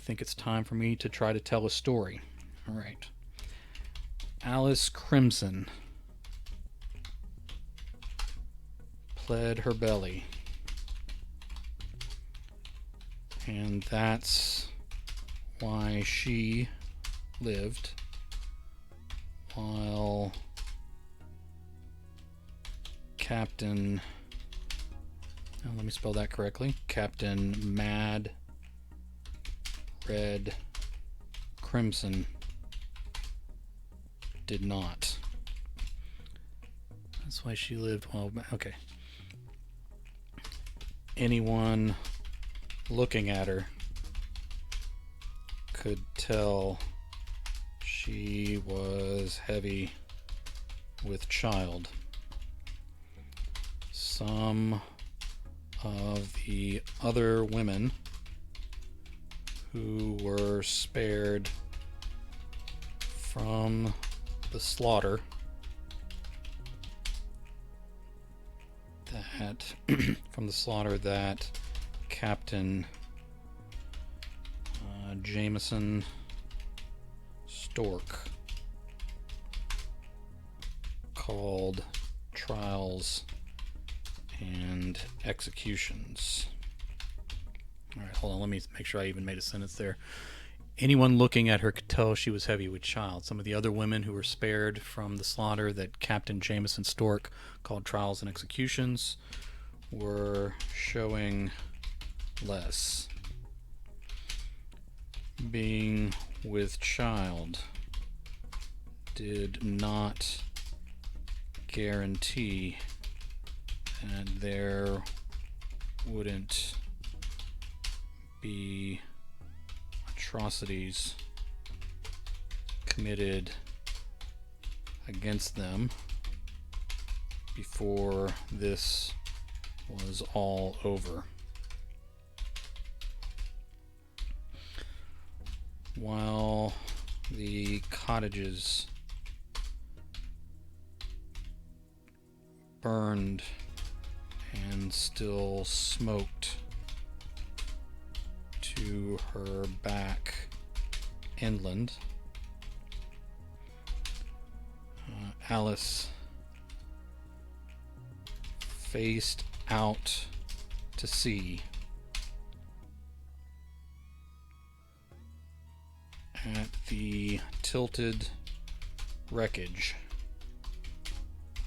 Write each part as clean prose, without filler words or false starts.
think it's time for me to try to tell a story. All right. Alice Crimson pled her belly. And that's why she lived while Captain, let me spell that correctly, Captain Mad Red Crimson did not. That's why she lived while, okay. Anyone looking at her could tell she was heavy with child. Some of the other women who were spared from the slaughter that Captain Jameson Stork called trials and executions. All right, hold on, let me make sure I even made a sentence there. Anyone looking at her could tell she was heavy with child. Some of the other women who were spared from the slaughter that Captain Jameson Stork called trials and executions were showing less. Being with child did not guarantee that there wouldn't be atrocities committed against them before this was all over. While the cottages burned and still smoked to her back inland, Alice faced out to sea at the tilted wreckage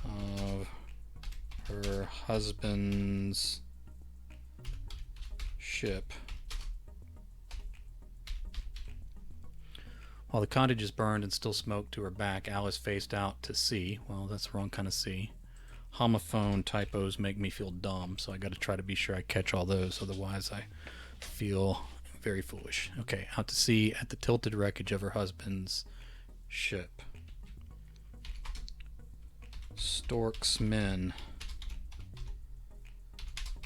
of her husband's ship. While the cottages burned and still smoked to her back, Alice faced out to sea. Well, that's the wrong kind of sea. Homophone typos make me feel dumb, so I got to try to be sure I catch all those, otherwise I feel very foolish. Okay, out to sea at the tilted wreckage of her husband's ship. Stork's men,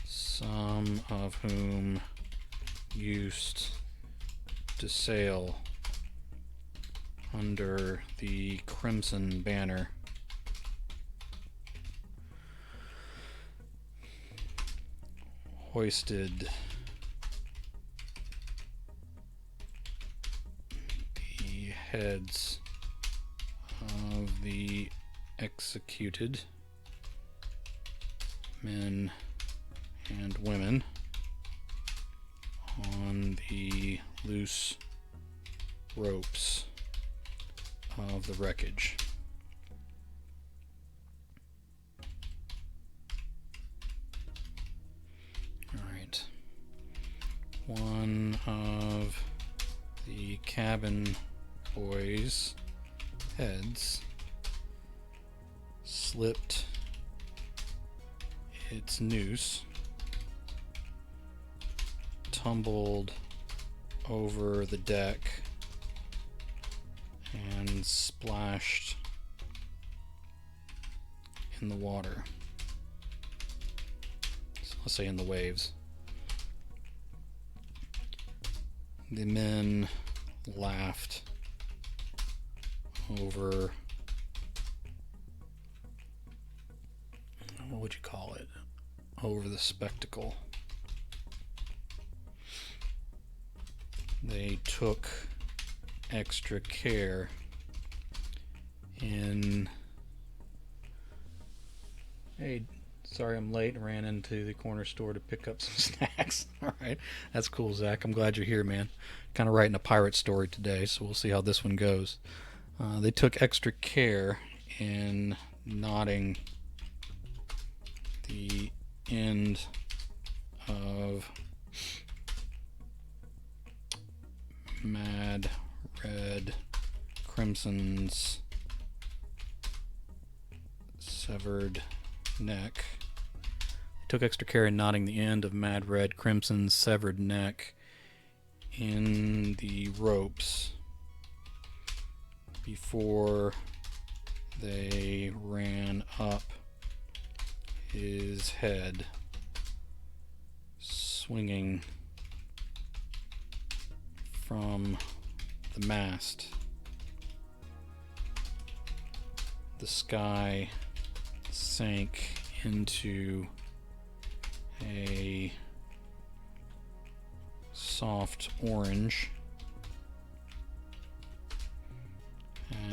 some of whom used to sail under the Crimson Banner, hoisted the heads of the executed men and women on the loose ropes of the wreckage. Alright. One of the cabin boys' heads slipped its noose, tumbled over the deck, and splashed in the water. So let's say in the waves. The men laughed over, what would you call it? Over the spectacle. they took extra care in... Hey, sorry I'm late. Ran into the corner store to pick up some snacks. All right, that's cool, Zach. I'm glad you're here, man. Kind of writing a pirate story today, so we'll see how this one goes. They took extra care in knotting the end of Mad Red Crimson's severed neck. They took extra care in knotting the end of Mad Red Crimson's severed neck in the ropes before they ran up his head, swinging from the mast. The sky sank into a soft orange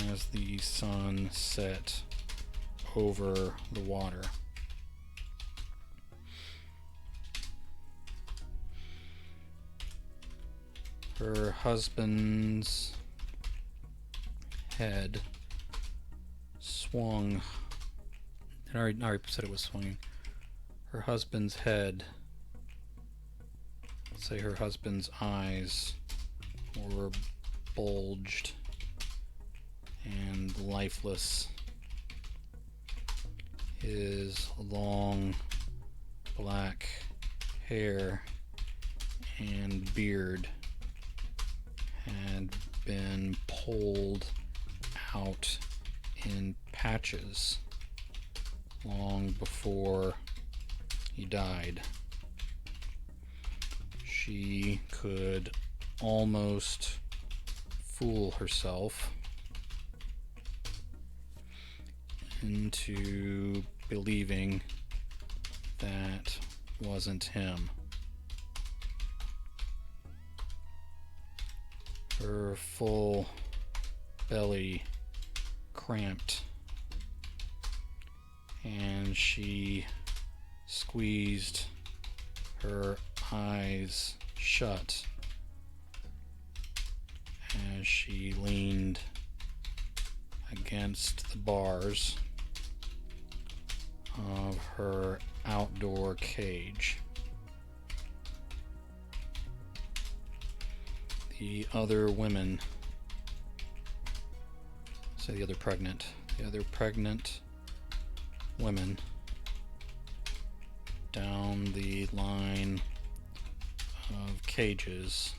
as the sun set over the water. Her husband's head swung. I already said it was swinging. Her husband's head, say her husband's eyes, were bulged and lifeless. His long black hair and beard had been pulled out in patches long before he died. She could almost fool herself into believing that wasn't him. Her full belly cramped, and she squeezed her eyes shut as she leaned against the bars of her outdoor cage. The other women, say the other pregnant women down the line of cages.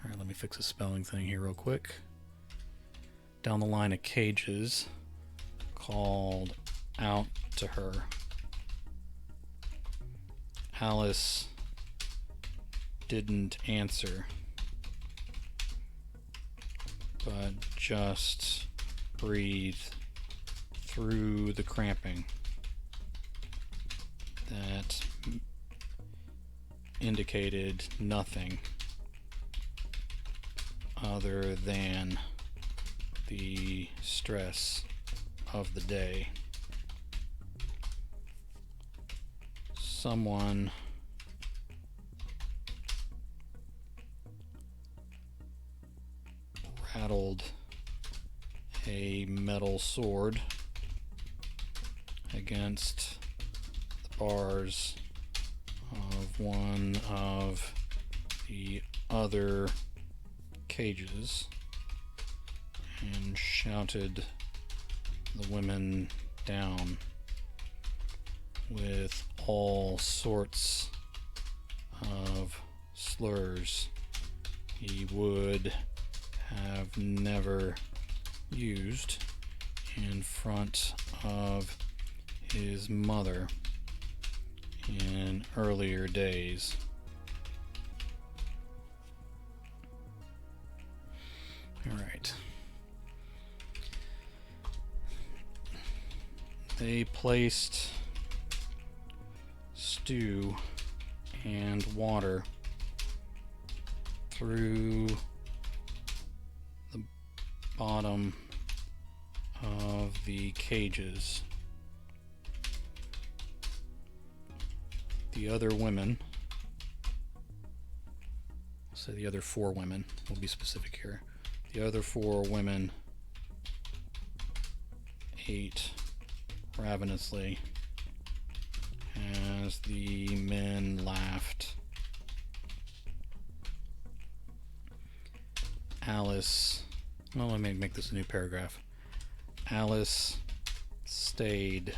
All right, let me fix the spelling thing here real quick. Down the line of cages called out to her. Alice didn't answer, but just breathed through the cramping that indicated nothing other than the stress of the day. Someone rattled a metal sword against the bars of one of the other cages and shouted the women down with all sorts of slurs he would have never used in front of his mother in earlier days. All right. They placed stew and water through the bottom of the cages. The other women, say the other 4 women, we'll be specific here. The other 4 women ate ravenously as the men laughed. Alice, well, let me make this a new paragraph. Alice stayed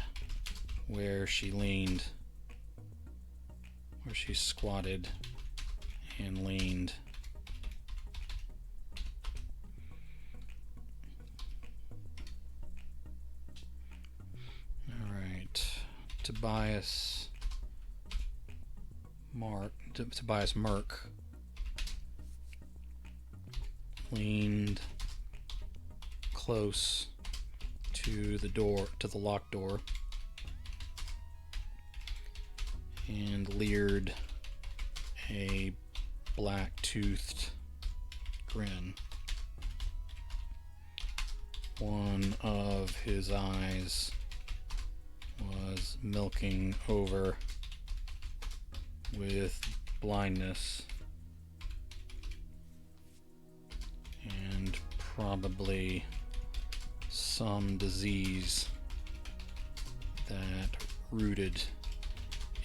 where she leaned, where she squatted and leaned. All right, Tobias Merck leaned close to the door, to the locked door, and leered a black-toothed grin. One of his eyes was milking over with blindness and probably some disease that rooted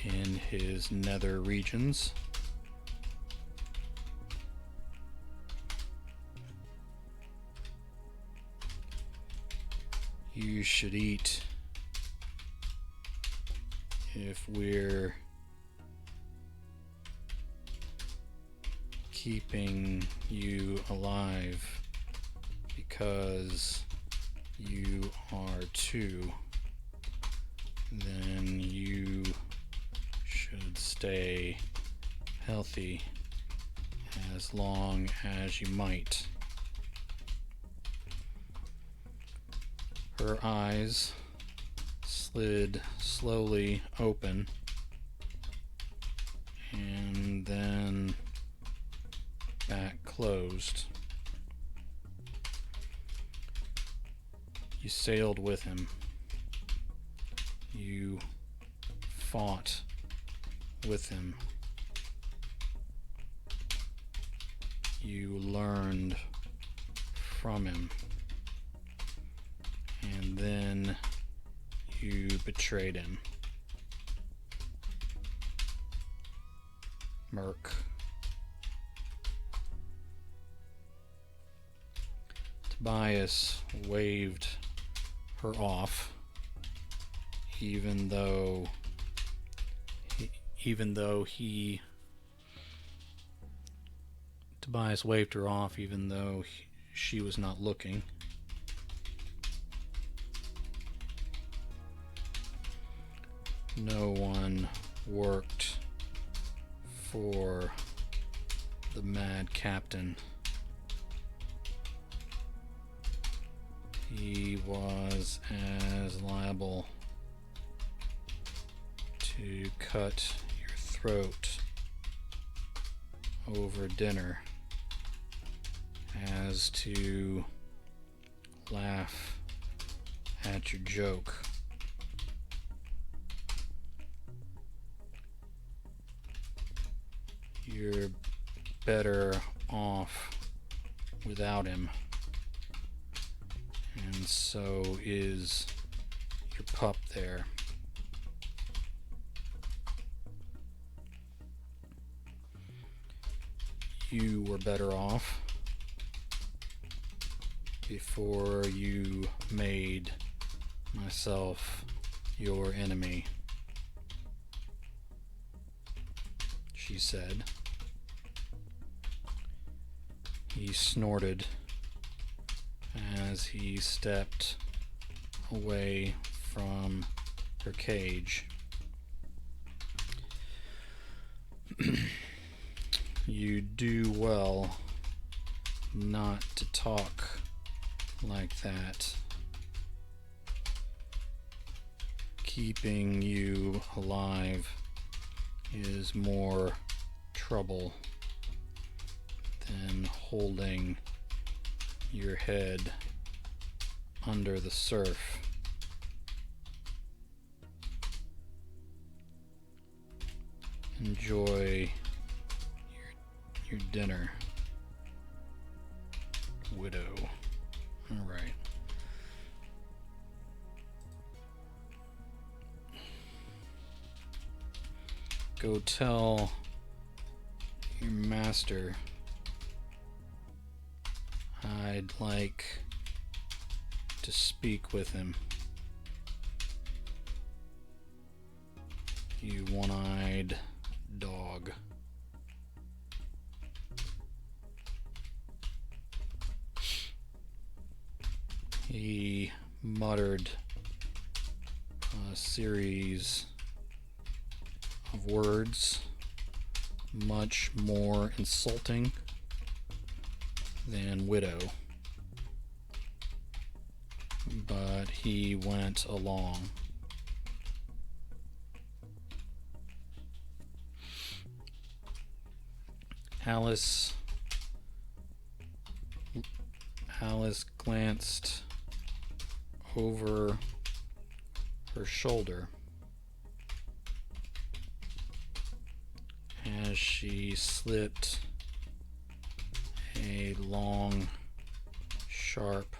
in his nether regions. You should eat if we're keeping you alive, because you are too, then you should stay healthy as long as you might. Her eyes slid slowly open and then back closed. You sailed with him. You fought with him. You learned from him. And then you betrayed him. Merc. Tobias waved her off, even though Tobias waved her off even though she was not looking. No one worked for the Mad Captain. He was as liable to cut your throat over dinner as to laugh at your joke. You're better off without him, and so is your pup there. You were better off before you made myself your enemy, she said. He snorted as he stepped away from her cage. You do well not to talk like that. Keeping you alive is more trouble and holding your head under the surf. Enjoy your dinner, widow. All right. Go tell your master I'd like to speak with him. You one-eyed dog. He muttered a series of words much more insulting than widow, but he went along. Alice glanced over her shoulder as she slipped a long, sharp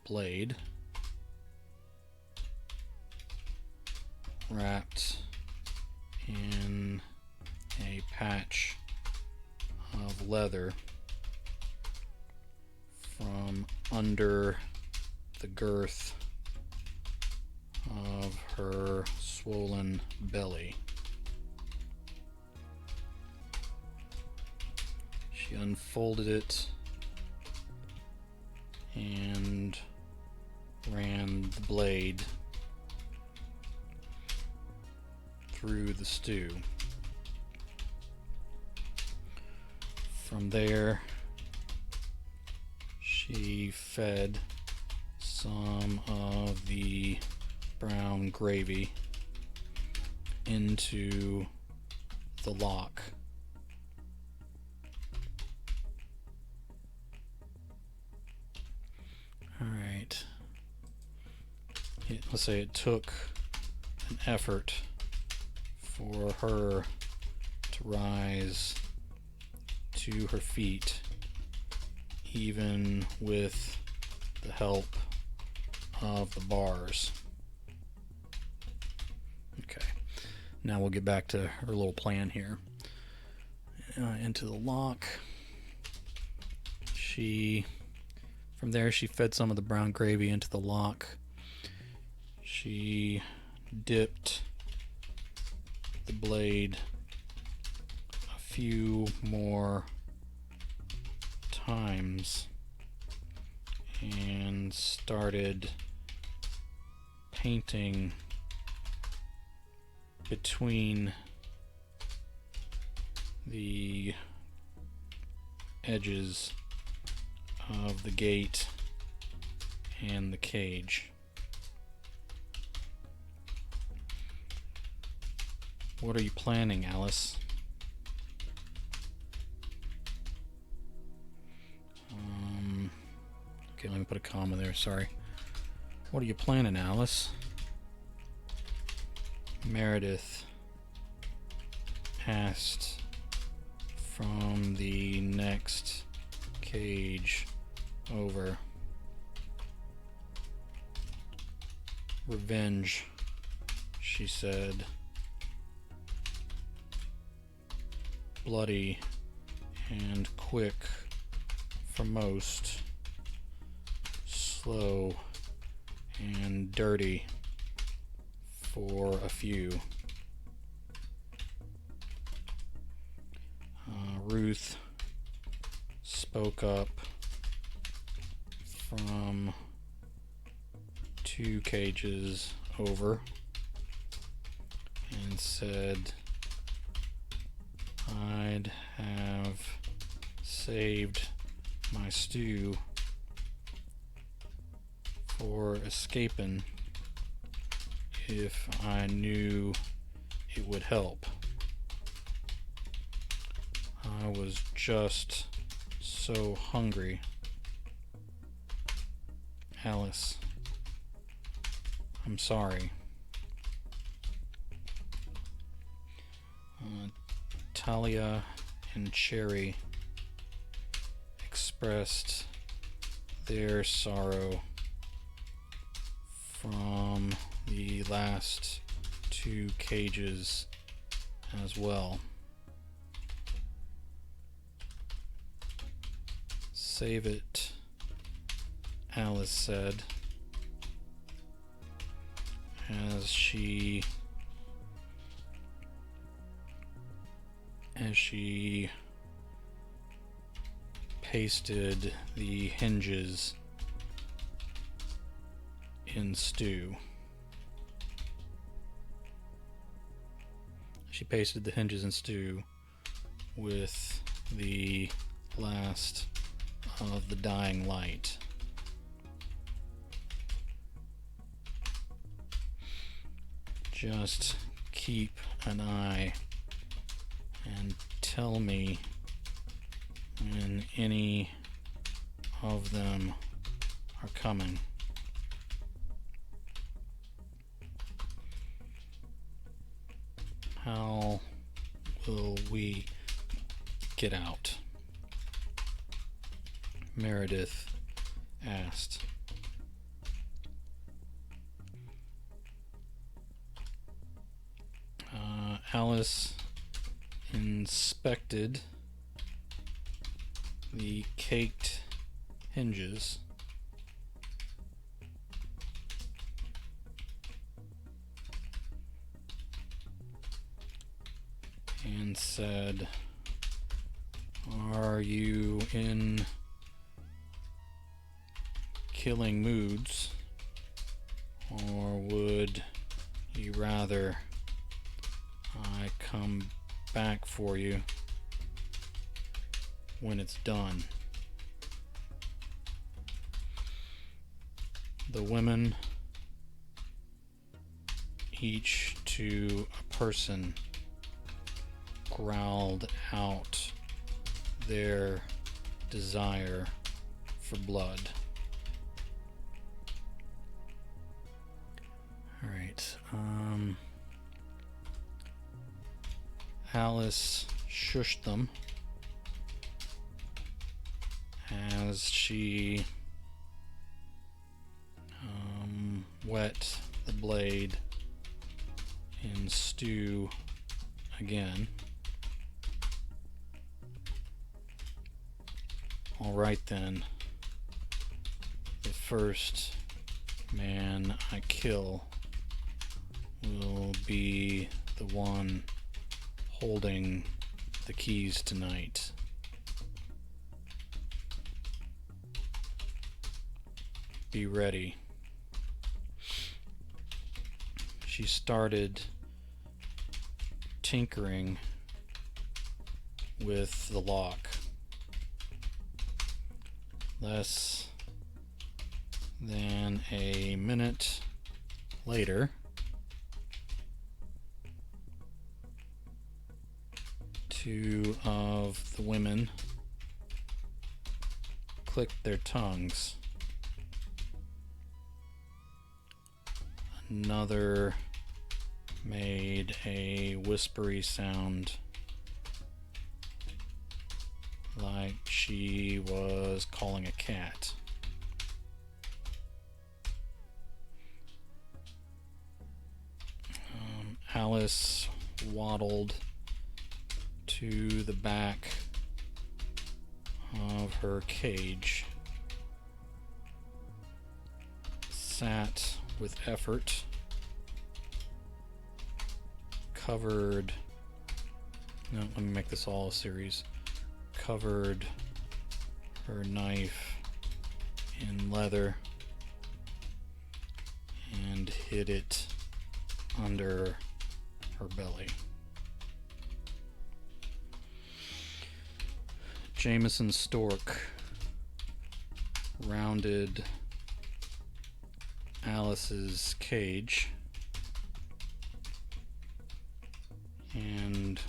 blade wrapped in a patch of leather from under the girth of her swollen belly. She unfolded it and ran the blade through the stew. From there, she fed some of the brown gravy into the lock. All right. Let's say it took an effort for her to rise to her feet, even with the help of the bars. Okay, now we'll get back to her little plan here. Into the lock. From there, she fed some of the brown gravy into the lock. She dipped the blade a few more times and started painting between the edges of the gate and the cage. What are you planning, Alice? Okay, let me put a comma there, sorry. What are you planning, Alice? Meredith asked from the next cage over. Revenge, she said. Bloody and quick for most, slow and dirty for a few. Ruth spoke up from 2 cages over and said, I'd have saved my stew for escaping if I knew it would help. I was just so hungry. Alice, I'm sorry. Talia and Cherry expressed their sorrow from the last 2 cages as well. Save it, Alice said, as she pasted the hinges in stew. She pasted the hinges in stew with the last of the dying light. Just keep an eye and tell me when any of them are coming. How will we get out? Meredith asked. Alice inspected the caked hinges and said, "Are you in killing moods, or would you rather I come back for you when it's done?" The women, each to a person, growled out their desire for blood. Alright, Alice shushed them as she wet the blade in stew again. Alright then, the first man I kill will be the one holding the keys tonight. Be ready. She started tinkering with the lock. Less than a minute later, two of the women clicked their tongues. Another made a whispery sound like she was calling a cat. Alice waddled to the back of her cage, sat with effort, covered, no, let me make this all a series, covered her knife in leather and hid it under her belly. Jameson Stork rounded Alice's cage and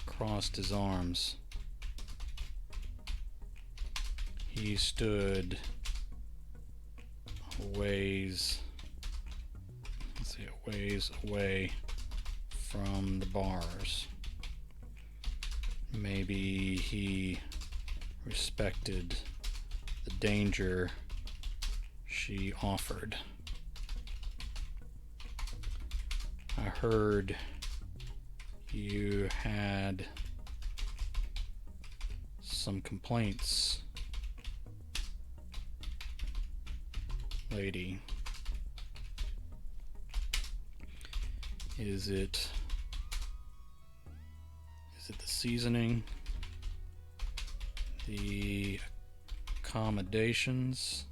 crossed his arms. He stood a ways away from the bars. Maybe he respected the danger she offered. I heard you had some complaints, lady. Is it the seasoning, the accommodations,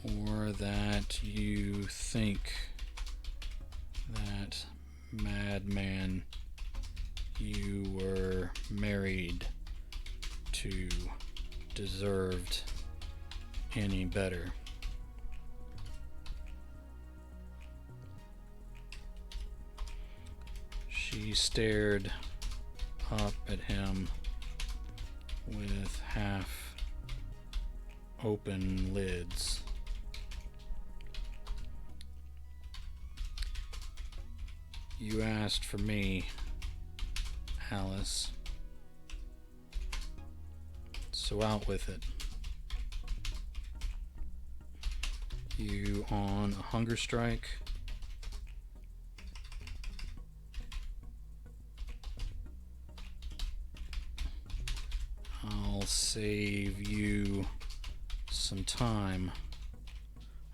or that you think that madman you were married to deserved any better? She stared up at him with half open lids. You asked for me, Alice, so out with it. You on a hunger strike? I'll save you some time.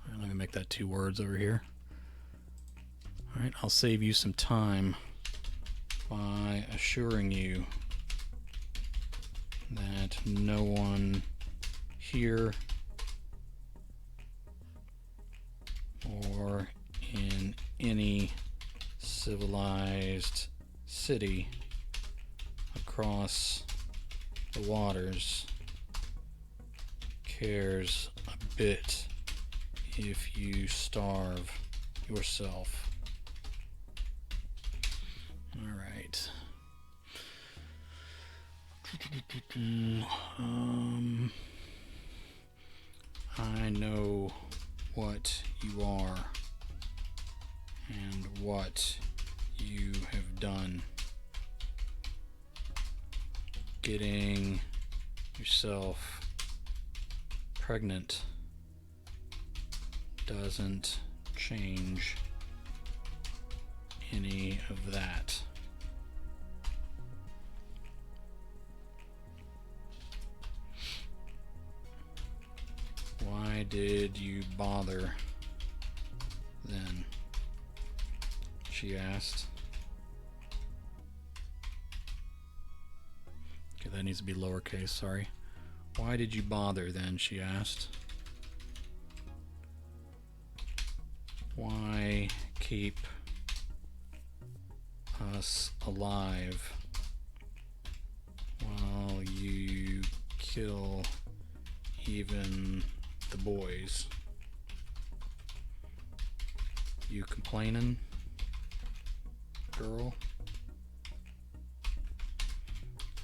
All right, let me make that 2 words over here. All right, I'll save you some time by assuring you that no one here or in any civilized city across the waters cares a bit if you starve yourself. All right. I know what you are and what you have done. Getting yourself pregnant doesn't change any of that. Why did you bother then? She asked. Okay, that needs to be lowercase, sorry. Why did you bother then? She asked. Why keep us alive while you kill even the boys? You complaining, girl?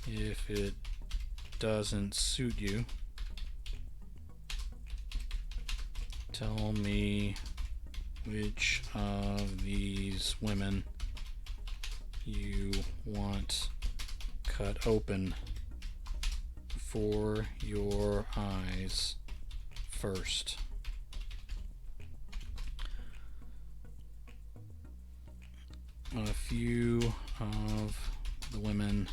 If it doesn't suit you, tell me which of these women you want cut open before your eyes first. A few of the women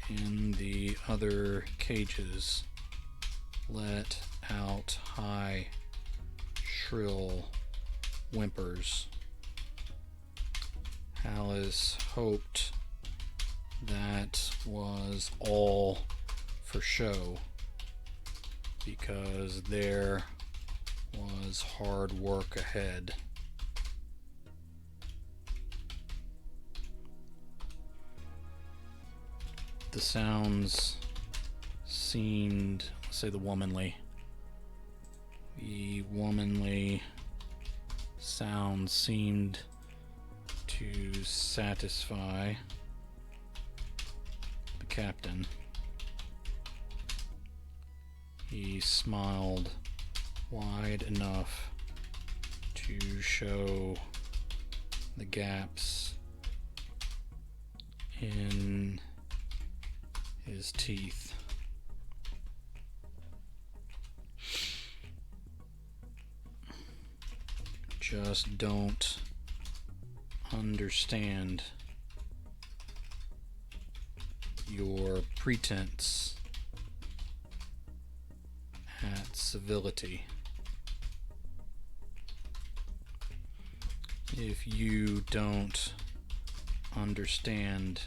in the other cages let out high, shrill whimpers. Alice hoped that was all for show, because there was hard work ahead. The sounds seemed, let's say the womanly sound seemed to satisfy the captain. He smiled wide enough to show the gaps in his teeth. Just don't understand your pretense at civility. If you don't understand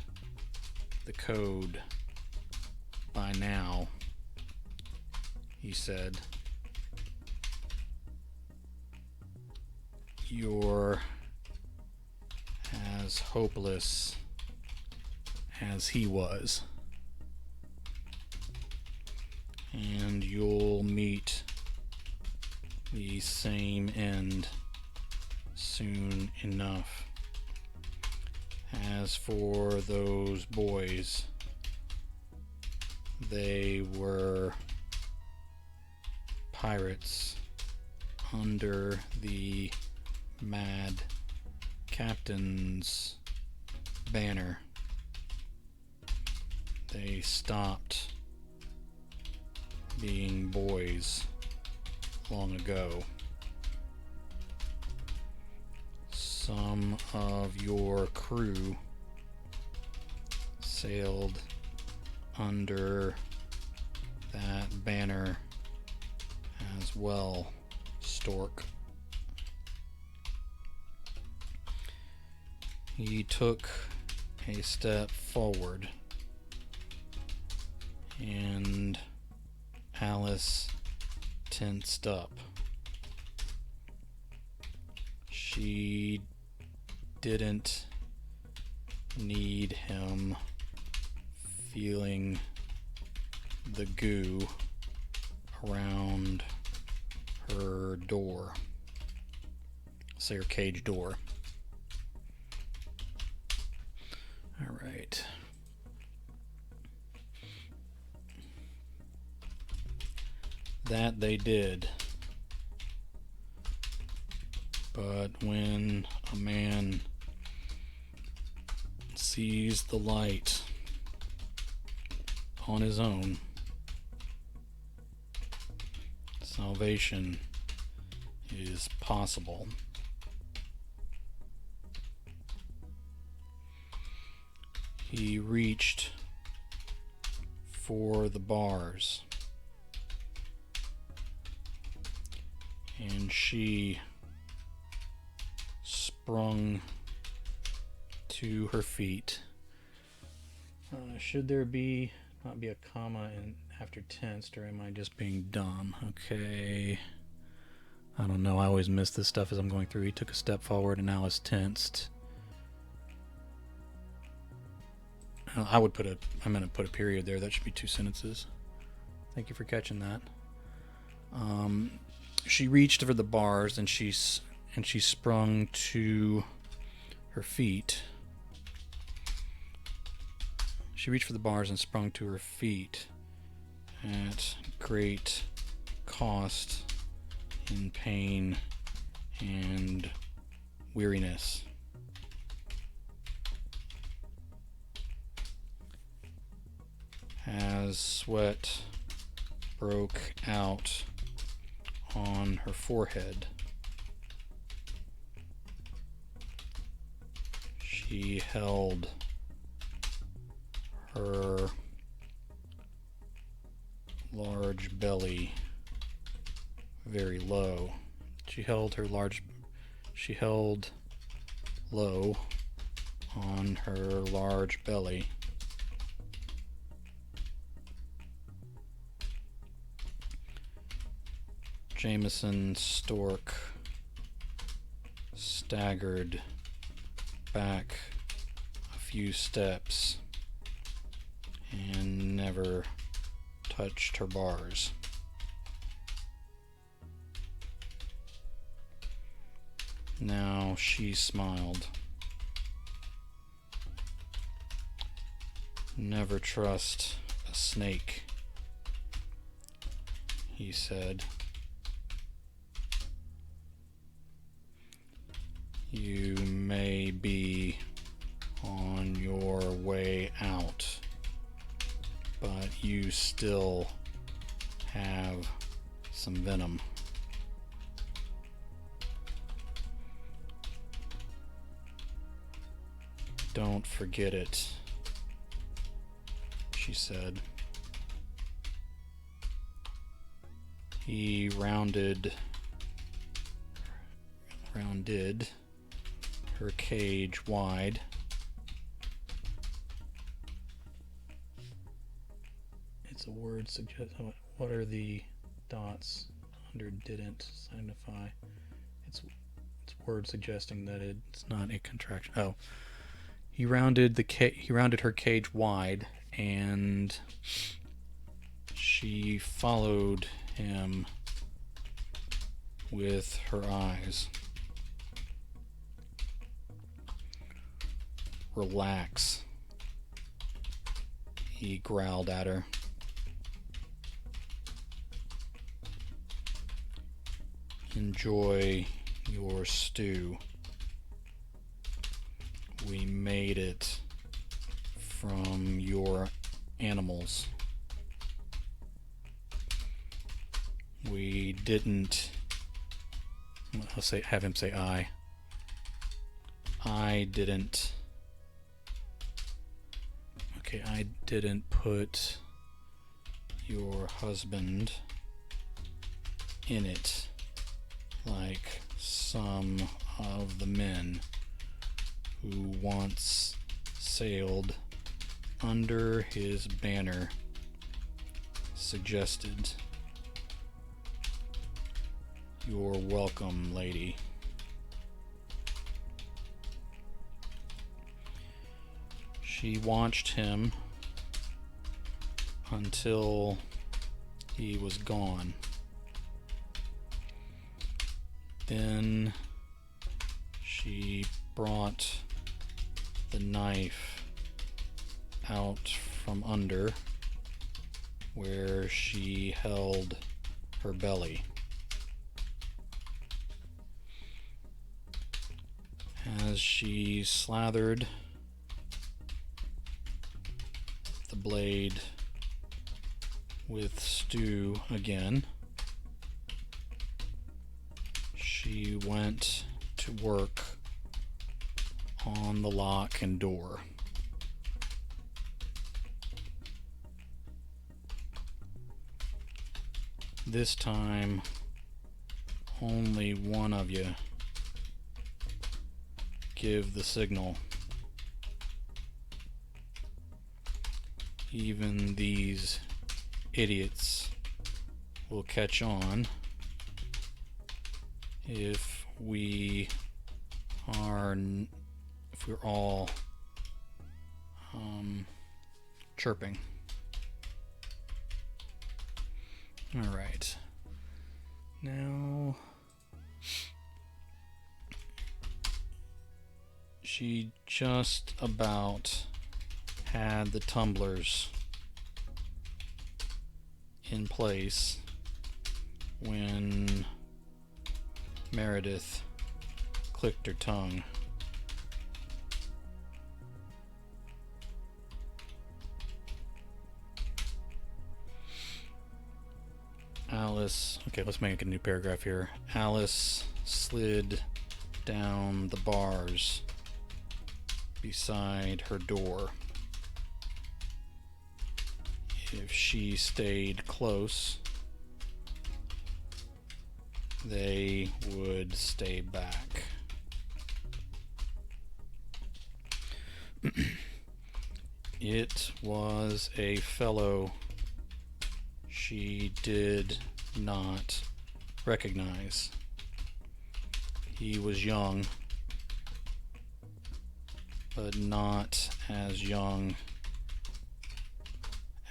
the code by now, he said, you're as hopeless as he was, and you'll meet the same end soon enough. As for those boys, they were pirates under the Mad Captain's banner. They stopped being boys long ago. Some of your crew sailed under that banner as well, Stork. He took a step forward, and Alice tensed up. She didn't need him feeling the goo around her door. Say her cage door. All right. That they did. But when a man sees the light on his own, salvation is possible. He reached for the bars, and she sprung to her feet. Should there not be a comma after tensed, or am I just being dumb? Okay. I don't know. I always miss this stuff as I'm going through. He took a step forward and now is tensed. I meant to put a period there. That should be 2 sentences. Thank you for catching that. She reached for the bars and she sprung to her feet. She reached for the bars and sprung to her feet at great cost, in pain and weariness. As sweat broke out on her forehead, she held her large belly very low. She held low on her large belly. Jameson Stork staggered back a few steps and never touched her bars. Now she smiled. Never trust a snake, he said. You may be on your way out, but you still have some venom. Don't forget it, she said. He rounded her cage wide. It's a word suggest. What are the dots under didn't signify? It's word suggesting that it's not a contraction. Oh, he rounded her cage wide, and she followed him with her eyes. Relax, he growled at her. Enjoy your stew. We made it from your animals. We didn't. Have him say I. I didn't. Okay, I didn't put your husband in it like some of the men who once sailed under his banner suggested. You're welcome, lady. She watched him until he was gone. Then she brought the knife out from under where she held her belly. As she slathered the blade with stew again, she went to work on the lock and door. This time, only one of you give the signal. Even these idiots will catch on if we're all chirping. All right. Now she just about had the tumblers in place when Meredith clicked her tongue. Alice, okay, let's make a new paragraph here. Alice slid down the bars beside her door. If she stayed close, they would stay back. It was a fellow she did not recognize. He was young, but not as young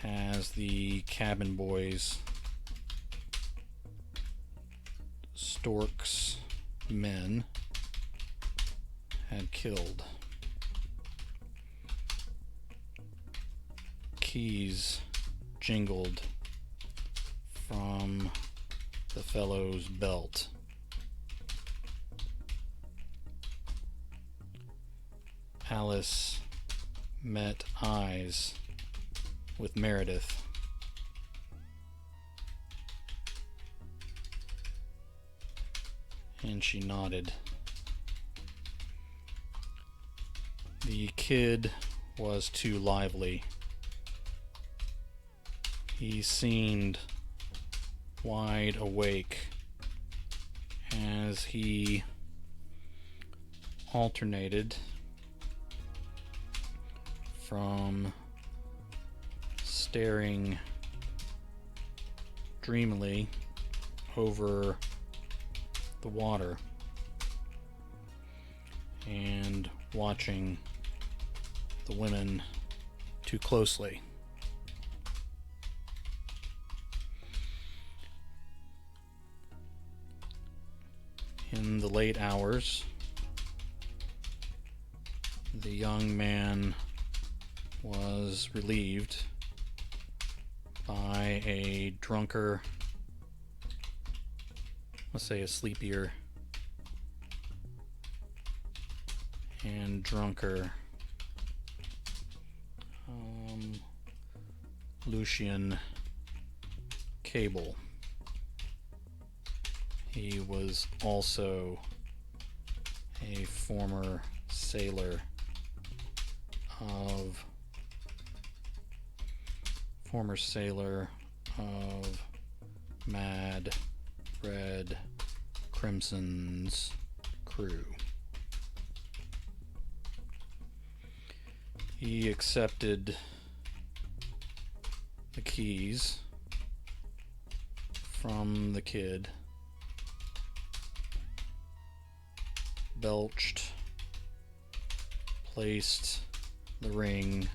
as the cabin boys, Stork's men, had killed. Keys jingled from the fellow's belt. Alice met eyes with Meredith. And she nodded. The kid was too lively. He seemed wide awake as he alternated from staring dreamily over the water and watching the women too closely. In the late hours, the young man was relieved by a drunker, let's say a sleepier and drunker Lucian Cable. He was also a former sailor of Mad Red Crimson's crew. He accepted the keys from the kid, belched, placed the ring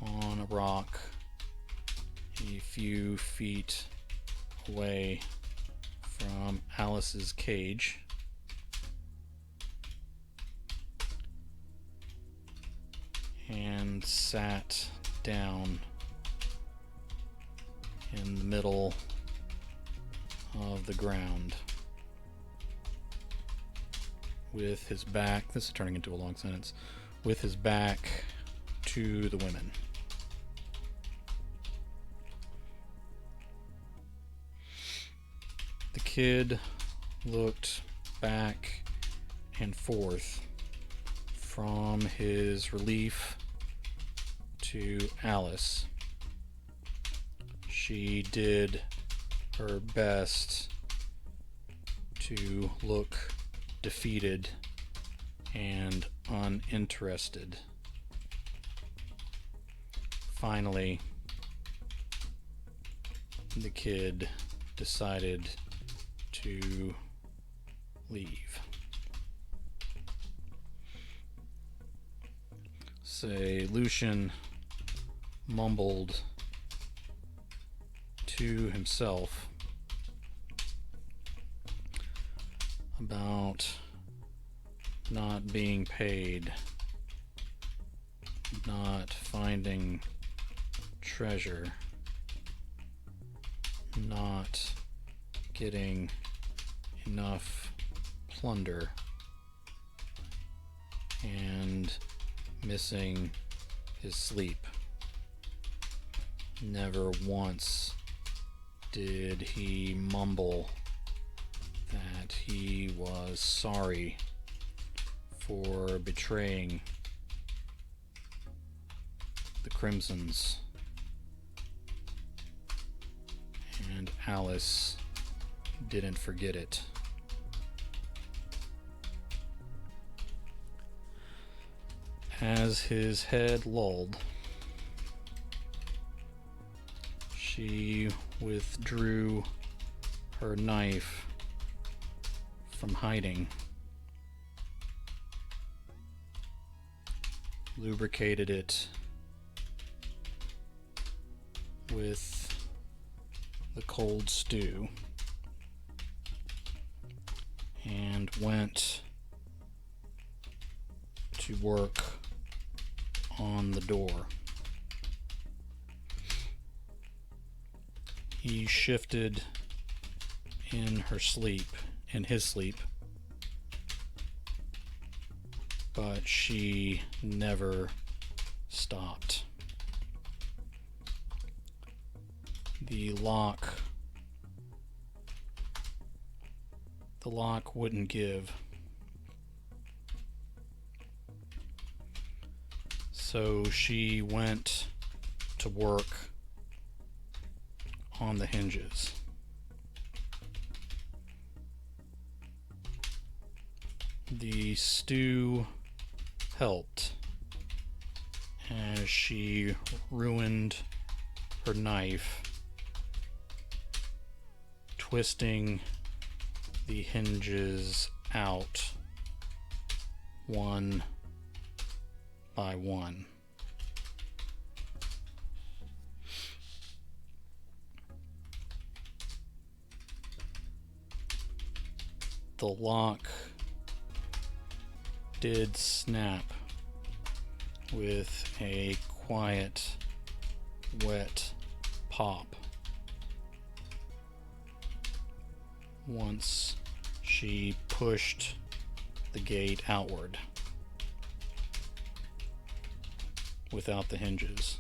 on a rock a few feet away from Alice's cage, and sat down in the middle of the ground with his back, this is turning into a long sentence, with his back to the women. The kid looked back and forth from his relief to Alice. She did her best to look defeated and uninterested. Finally, the kid decided to leave. Lucian mumbled to himself about not being paid, not finding treasure, not getting enough plunder, and missing his sleep. Never once did he mumble that he was sorry for betraying the Crimsons, and Alice didn't forget it. As his head lulled, she withdrew her knife from hiding, lubricated it with the cold stew, and went to work on the door. He shifted in his sleep, but she never stopped. The lock wouldn't give. So she went to work on the hinges. The stew helped as she ruined her knife, twisting the hinges out one by one. The lock did snap with a quiet, wet pop once she pushed the gate outward without the hinges.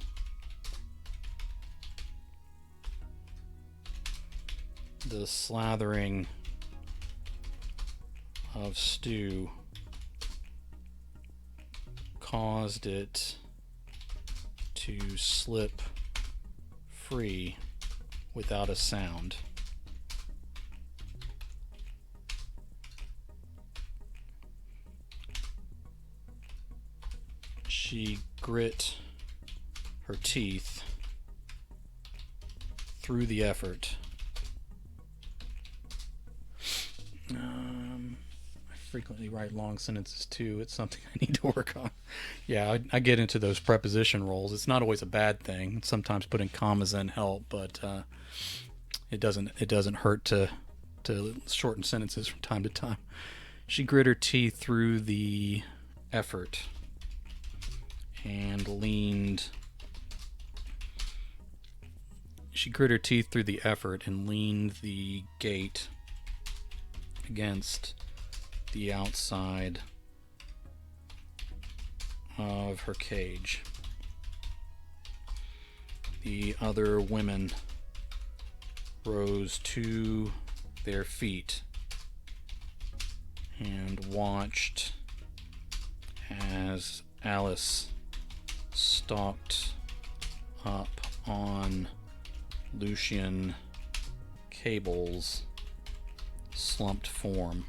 The slathering of stew caused it to slip free without a sound. She grit her teeth through the effort. I frequently write long sentences too. It's something I need to work on. Yeah, I get into those preposition roles. It's not always a bad thing. Sometimes putting commas in help, but it doesn't hurt to shorten sentences from time to time. She grit her teeth through the effort and leaned. She grit her teeth through the effort and leaned the gate against the outside of her cage. The other women rose to their feet and watched as Alice stalked up on Lucian Cable's slumped form.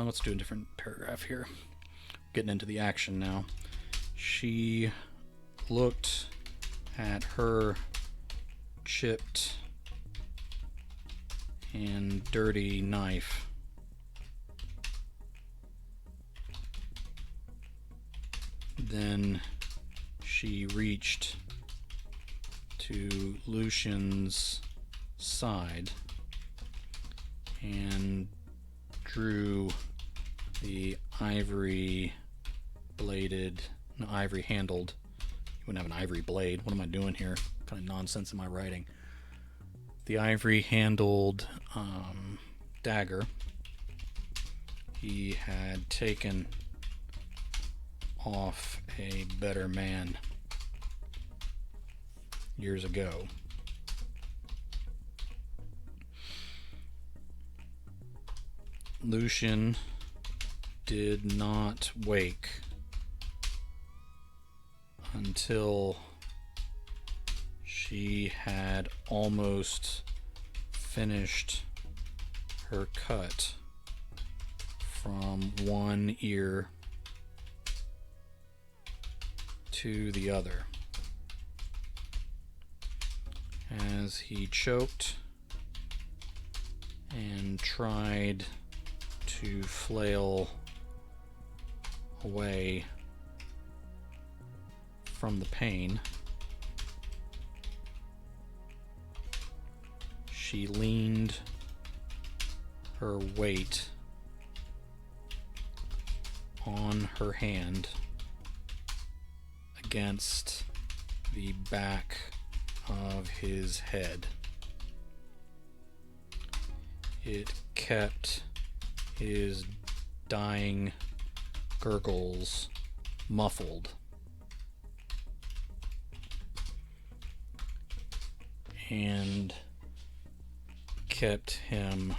Let's do a different paragraph here. Getting into the action now. She looked at her chipped and dirty knife. Then she reached to Lucian's side and drew the ivory handled. You wouldn't have an ivory blade. What am I doing here? What kind of nonsense am I writing? The ivory handled dagger he had taken off a better man years ago. Lucian did not wake until she had almost finished her cut from one ear to the other. As he choked and tried to flail away from the pain, she leaned her weight on her hand against the back of his head. It kept his dying gurgles muffled, and kept him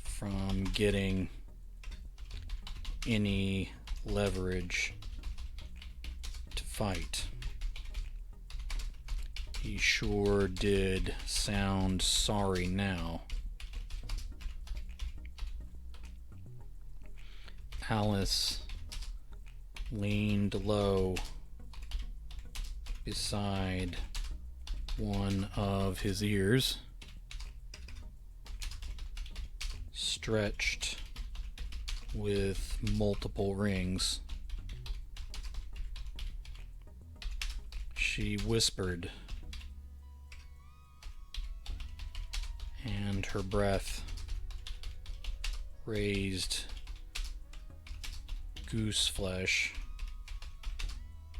from getting any leverage to fight. He sure did sound sorry now. Alice leaned low beside one of his ears, stretched with multiple rings. She whispered, and her breath raised goose flesh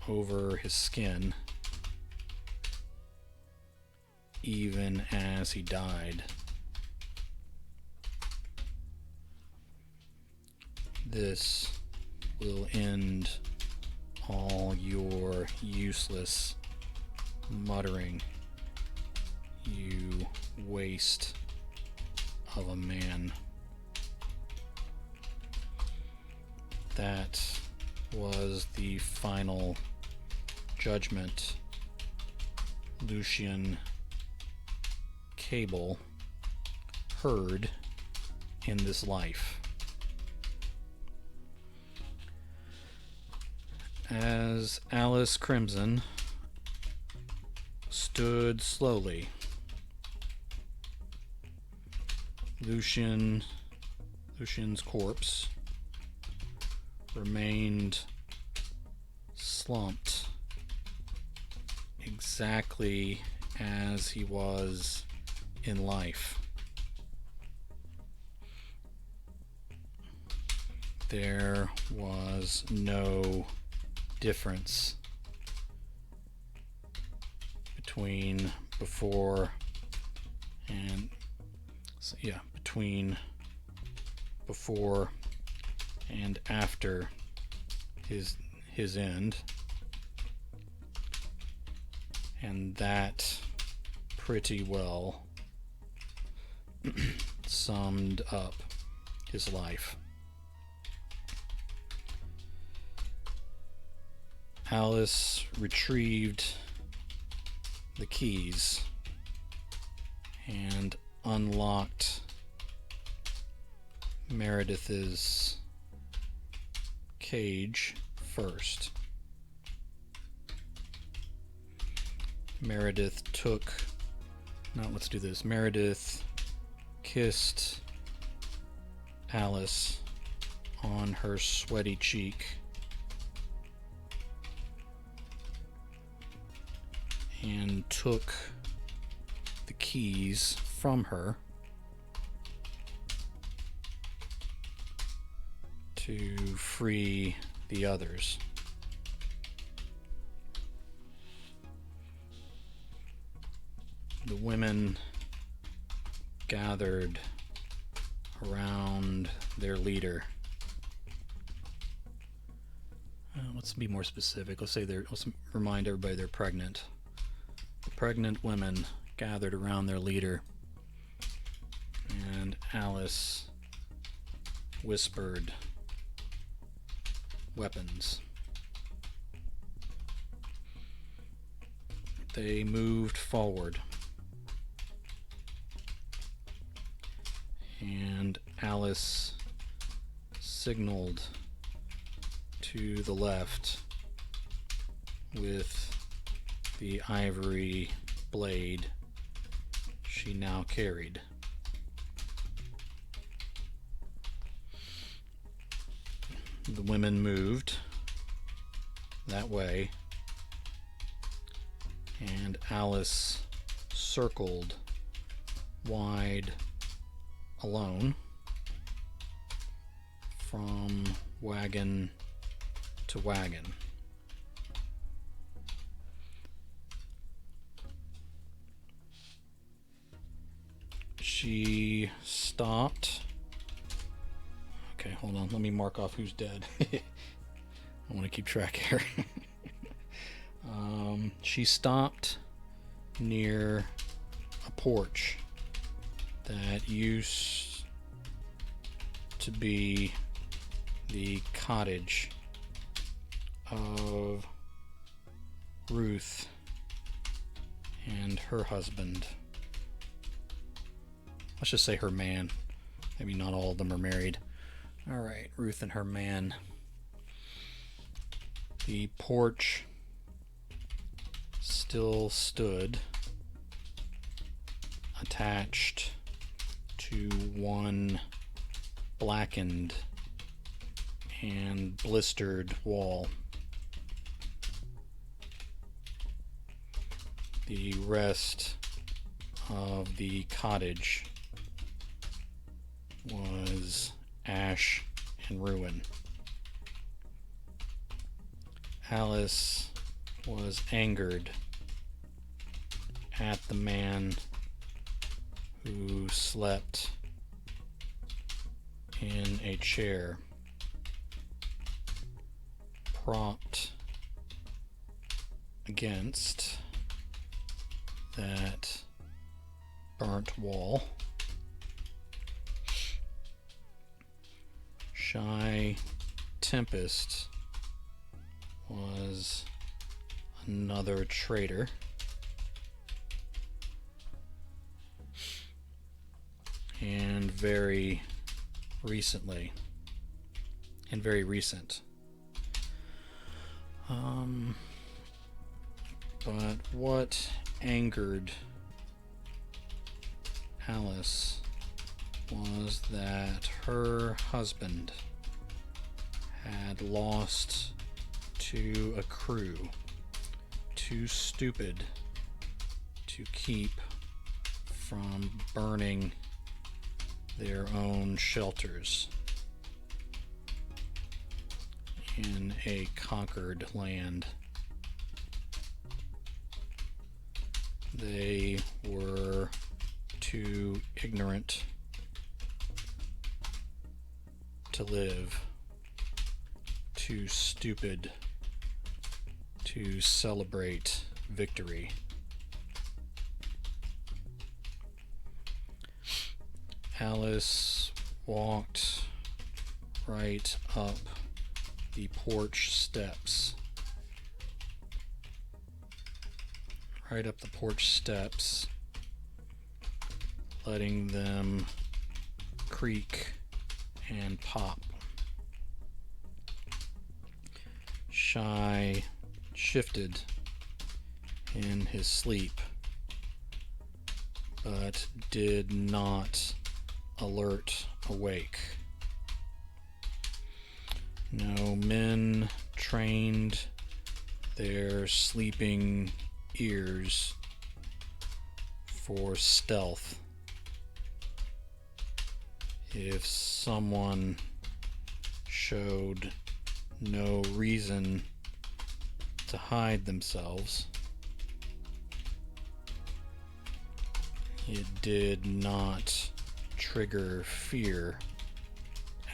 over his skin, even as he died. This will end all your useless muttering, you waste of a man. That was the final judgment Lucian Cable heard in this life. As Alice Crimson stood slowly, Lucian's corpse remained slumped exactly as he was in life. There was no difference between before and after his end, and that pretty well summed up his life. Alice retrieved the keys and unlocked Meredith's cage first. Meredith kissed Alice on her sweaty cheek and took the keys from her to free the others. The women gathered around their leader. Let's be more specific. Let's remind everybody they're pregnant. The pregnant women gathered around their leader, and Alice whispered weapons. They moved forward, and Alice signaled to the left with the ivory blade she now carried. The women moved that way, and Alice circled wide alone from wagon to wagon. She stopped. Okay, hold on. Let me mark off who's dead. I want to keep track here. She stopped near a porch that used to be the cottage of Ruth and her husband. Let's just say her man. Maybe not all of them are married. All right, Ruth and her man. The porch still stood attached to one blackened and blistered wall. The rest of the cottage was ash and ruin. Alice was angered at the man who slept in a chair propped against that burnt wall. Shy Tempest was another traitor. And very recent. But what angered Alice was that her husband had lost to a crew too stupid to keep from burning their own shelters in a conquered land. They were too ignorant to live, too stupid to celebrate victory. Alice walked right up the porch steps. Letting them creak and pop. Shy shifted in his sleep, but did not alert awake. No, men trained their sleeping ears for stealth. If someone showed no reason to hide themselves, it did not trigger fear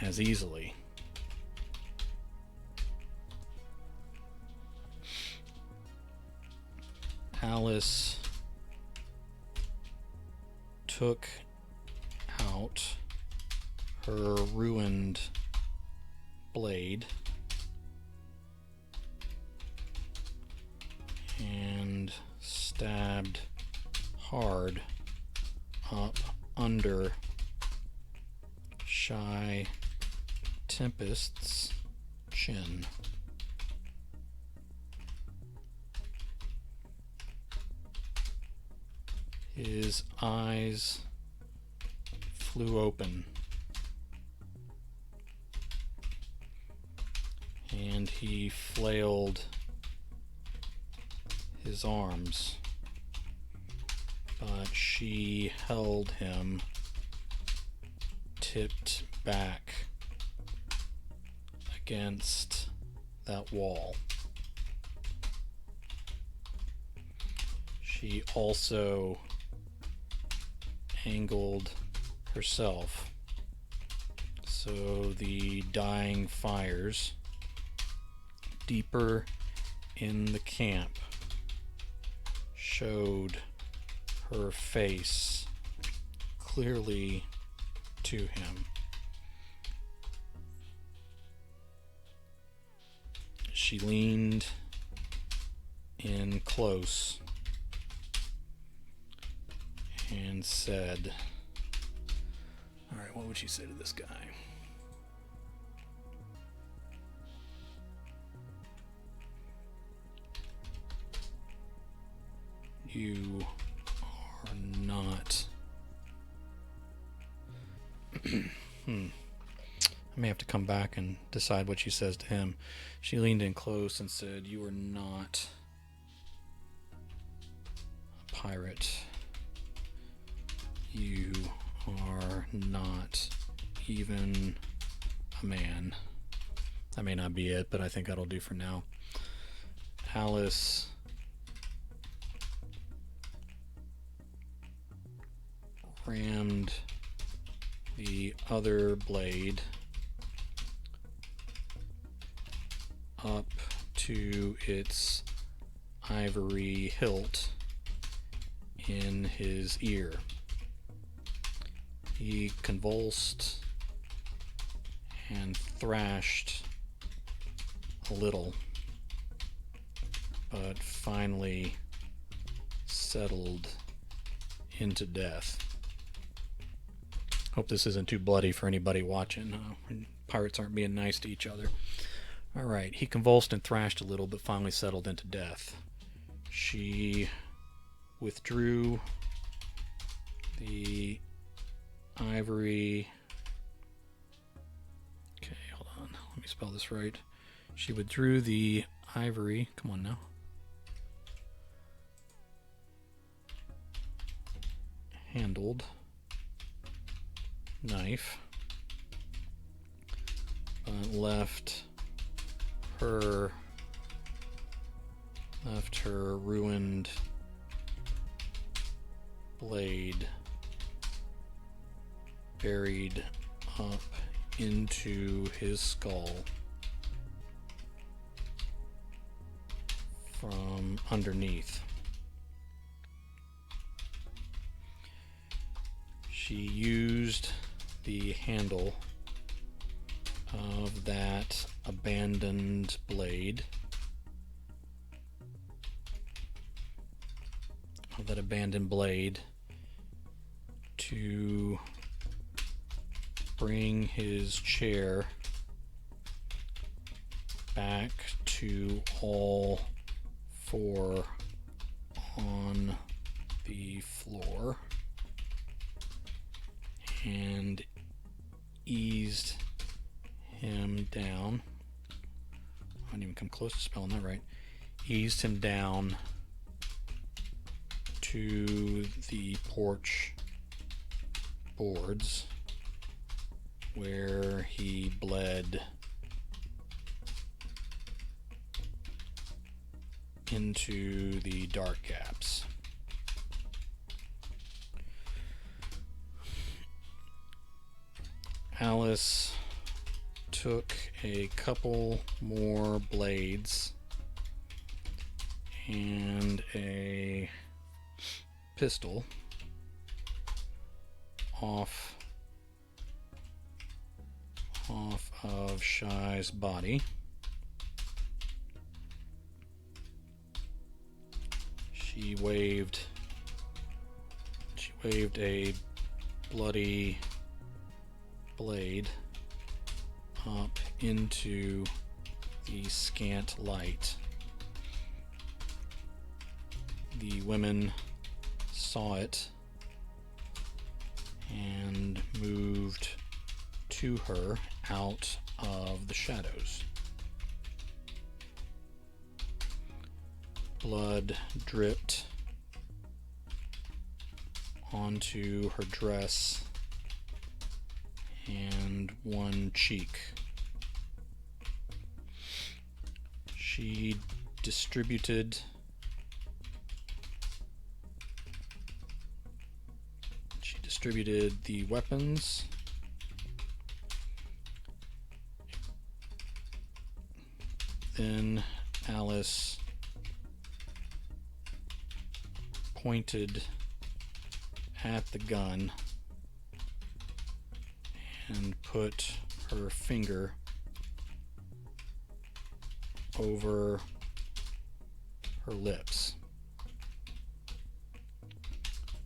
as easily. Alice took out her ruined blade and stabbed hard up under Shy Tempest's chin. His eyes flew open, and he flailed his arms, but she held him tipped back against that wall. She also angled herself so the dying fires deeper in the camp showed her face clearly to him. She leaned in close and said, all right, what would she say to this guy? You are not. I may have to come back and decide what she says to him. She leaned in close and said, you are not a pirate. You are not even a man. That may not be it, but I think that'll do for now. Alice rammed the other blade up to its ivory hilt in his ear. He convulsed and thrashed a little, but finally settled into death. Hope this isn't too bloody for anybody watching. Pirates aren't being nice to each other. Alright, he convulsed and thrashed a little, but finally settled into death. She withdrew the ivory. Okay, hold on. Let me spell this right. She withdrew the ivory. Come on now. Handled knife, but left her ruined blade buried up into his skull from underneath. She used the handle of that abandoned blade, to bring his chair back to all four on the floor and eased him down. I didn't even come close to spelling that right. Eased him down to the porch boards where he bled into the dark gaps. Alice took a couple more blades and a pistol off of Shy's body. She waved a bloody blade up into the scant light. The women saw it and moved to her out of the shadows. Blood dripped onto her dress and one cheek. She distributed the weapons. Then Alice pointed at the gun and put her finger over her lips.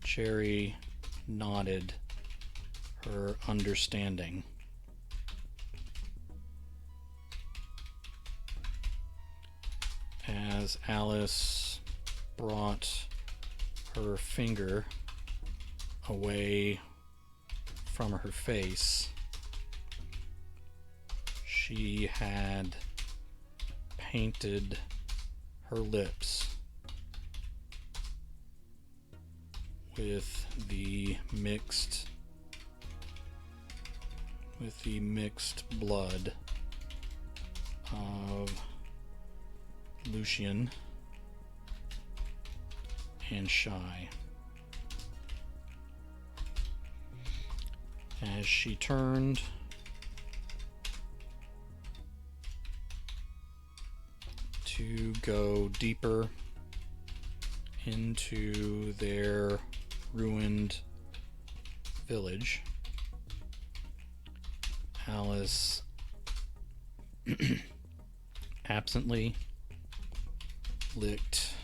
Cherry nodded her understanding. As Alice brought her finger away from her face, she had painted her lips with the mixed blood of Lucian and Shy. As she turned to go deeper into their ruined village, Alice absently licked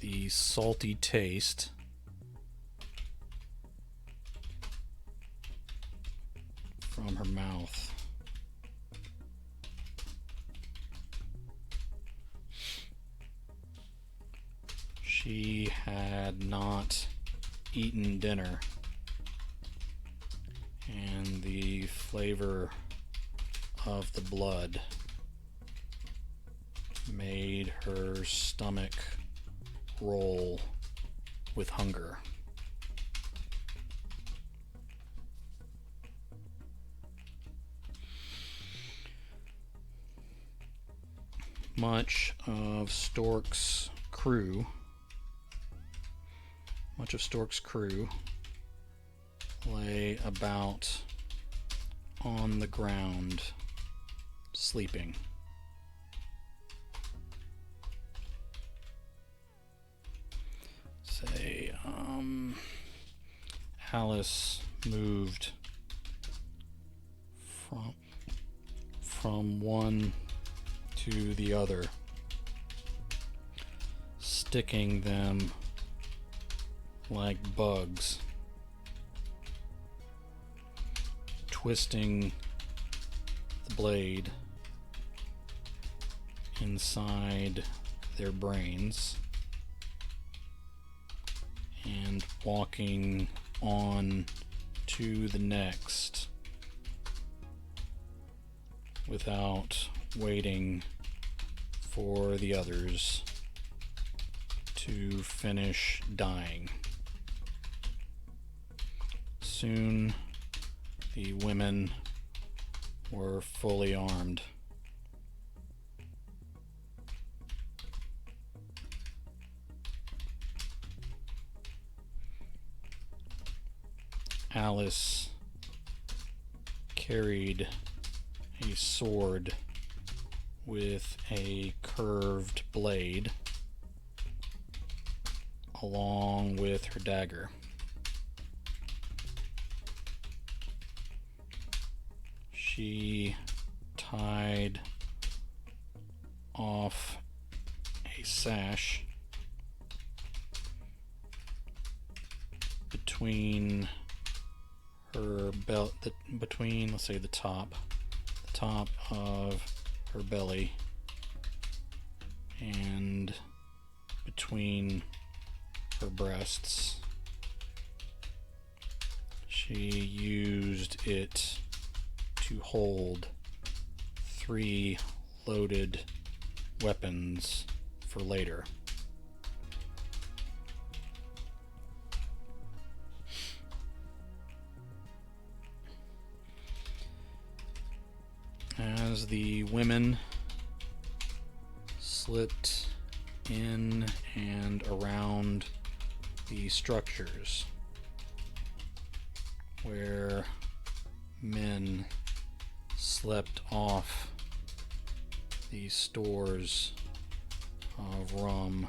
the salty taste from her mouth. She had not eaten dinner, and the flavor of the blood made her stomach roll with hunger. Much of Stork's crew lay about on the ground, sleeping. Alice moved from one to the other, sticking them like bugs, twisting the blade inside their brains and walking on to the next without waiting for the others to finish dying. Soon the women were fully armed. Alice carried a sword with a curved blade along with her dagger. She tied off a sash between her belt, let's say the top of her belly and between her breasts. She used it to hold 3 loaded weapons for later. As the women slipped in and around the structures where men slept off the stores of rum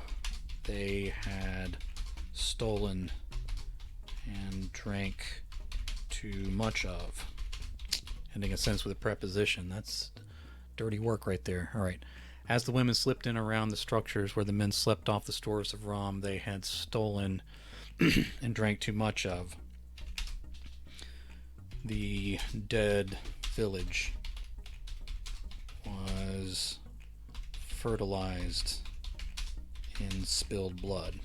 they had stolen and drank too much of. Ending a sentence with a preposition. That's dirty work right there. All right. As the women slipped in around the structures where the men slept off the stores of rum they had stolen and drank too much of, the dead village was fertilized in spilled blood.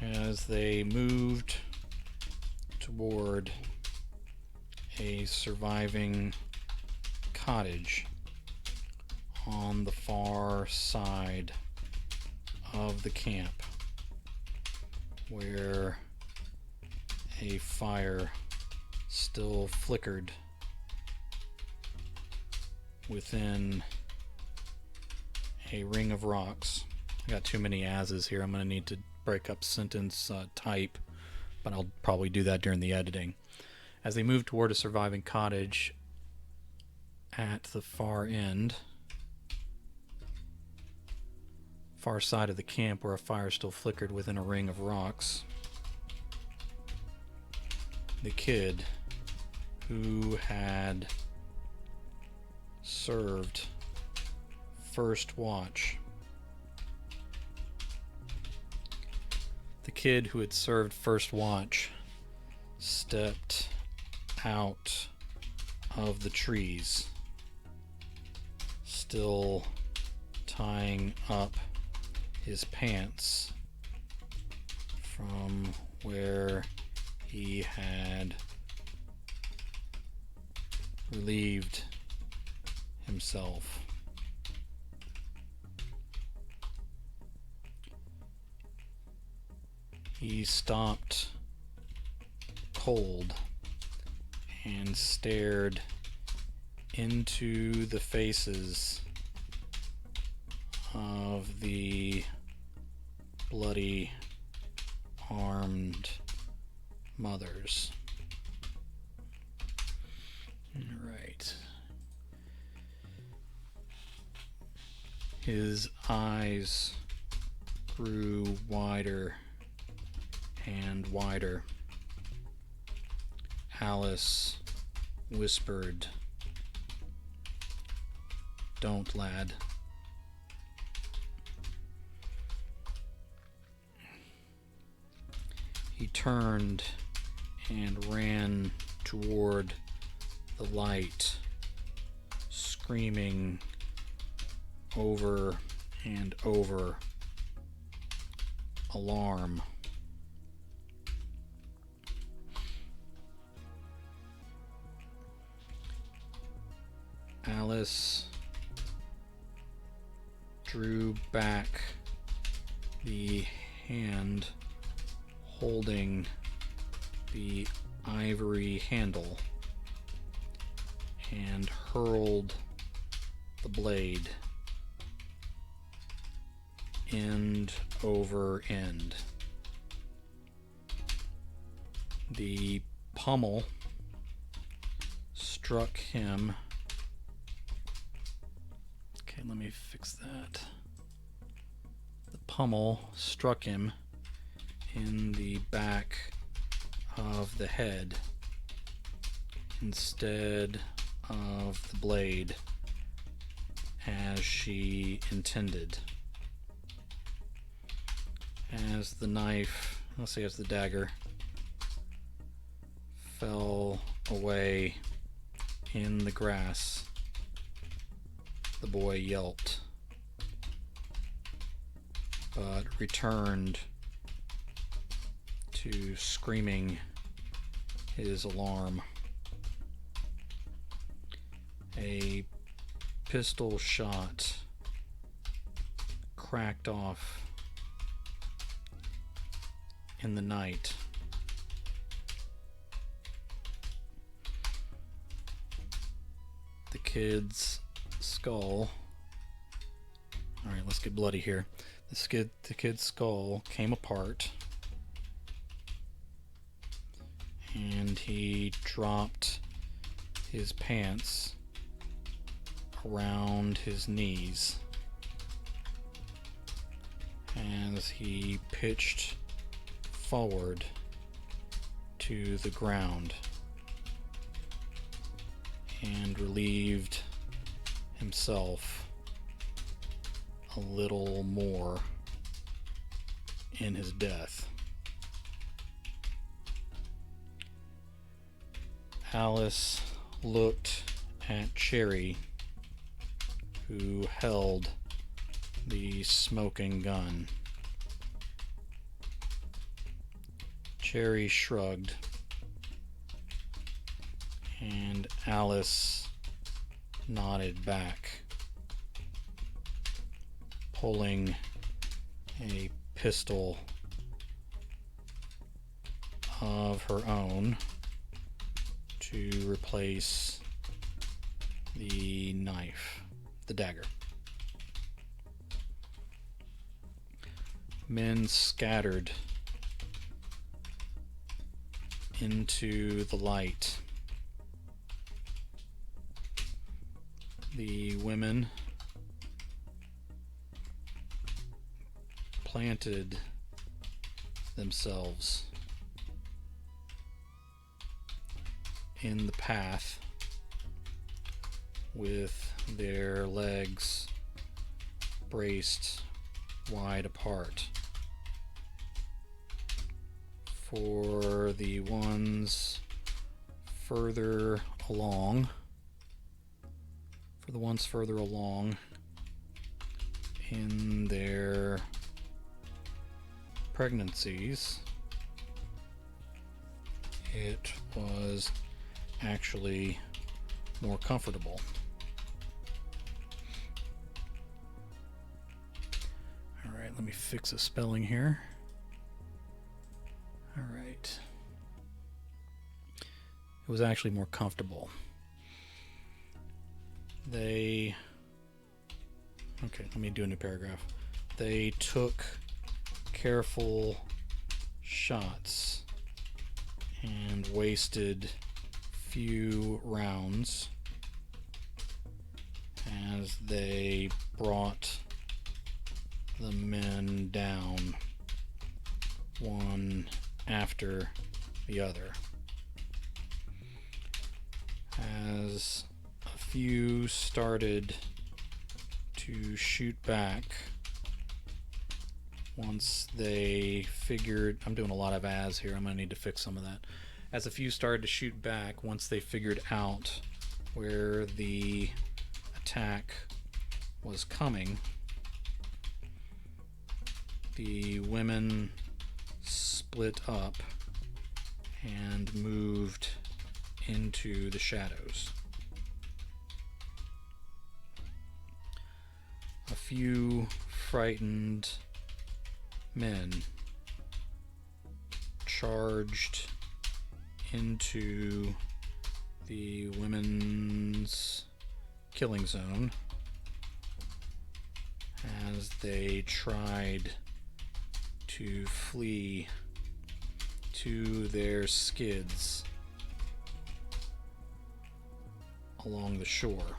As they moved toward a surviving cottage on the far side of the camp, where a fire still flickered within a ring of rocks. I got too many as's here. I'm going to need to break up sentence type, but I'll probably do that during the editing. As they moved toward a surviving cottage at the far side of the camp where a fire still flickered within a ring of rocks, the kid who had served first watch stepped out of the trees, still tying up his pants from where he had relieved himself. He stopped cold and stared into the faces of the bloody armed mothers. Right. His eyes grew wider and wider. Alice whispered, "Don't, lad." He turned and ran toward the light, screaming over and over, "Alarm." Alice drew back the hand holding the ivory handle and hurled the blade end over end. The pommel struck him. Okay, let me fix that. The pommel struck him in the back of the head instead of the blade as she intended. As the knife, as the dagger, fell away in the grass, the boy yelped, but returned to screaming his alarm. A pistol shot cracked off in the night, kid's skull. Alright, let's get bloody here. The kid's skull came apart, and he dropped his pants around his knees as he pitched forward to the ground and relieved himself a little more in his death. Alice looked at Cherry, who held the smoking gun. Cherry shrugged, and Alice nodded back, pulling a pistol of her own to replace the knife, the dagger. Men scattered into the light. The women planted themselves in the path with their legs braced wide apart. For the ones further along, in their pregnancies, it was actually more comfortable. Alright, let me fix a spelling here. Alright. It was actually more comfortable. Okay, let me do a new paragraph. They took careful shots and wasted few rounds as they brought the men down one after the other. As a few started to shoot back, once they figured, I'm doing a lot of as here, I'm going to need to fix some of that. As a few started to shoot back, once they figured out where the attack was coming, the women split up and moved into the shadows. A few frightened men charged into the women's killing zone as they tried to flee to their skids along the shore.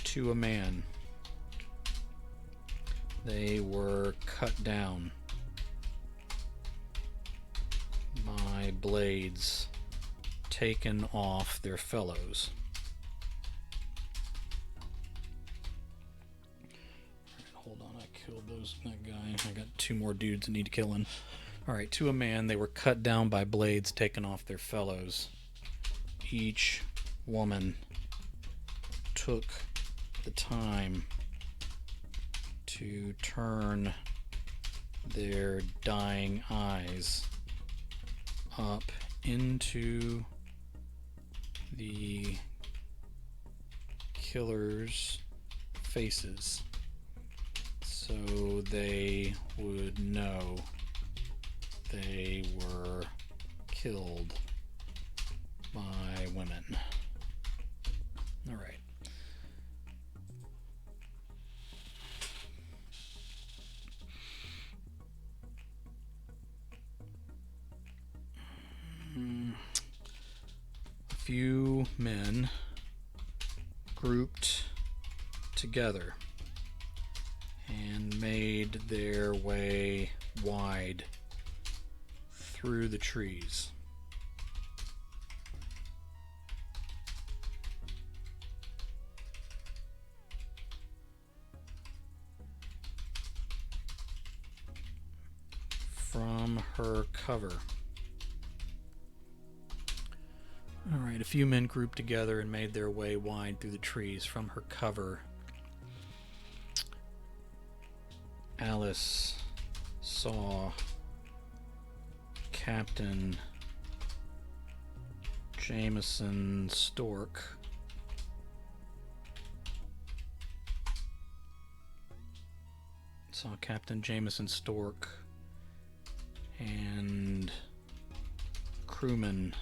To a man, they were cut down by blades taken off their fellows. Alright, hold on, I killed that guy. I got two more dudes that need killing. Alright, to a man, they were cut down by blades taken off their fellows. Each woman took the time to turn their dying eyes up into the killers' faces so they would know they were killed few men grouped together and made their way wide through the trees. From her cover. Alright, a few men grouped together and made their way wide through the trees from her cover. Alice saw Captain Jameson Stork and crewman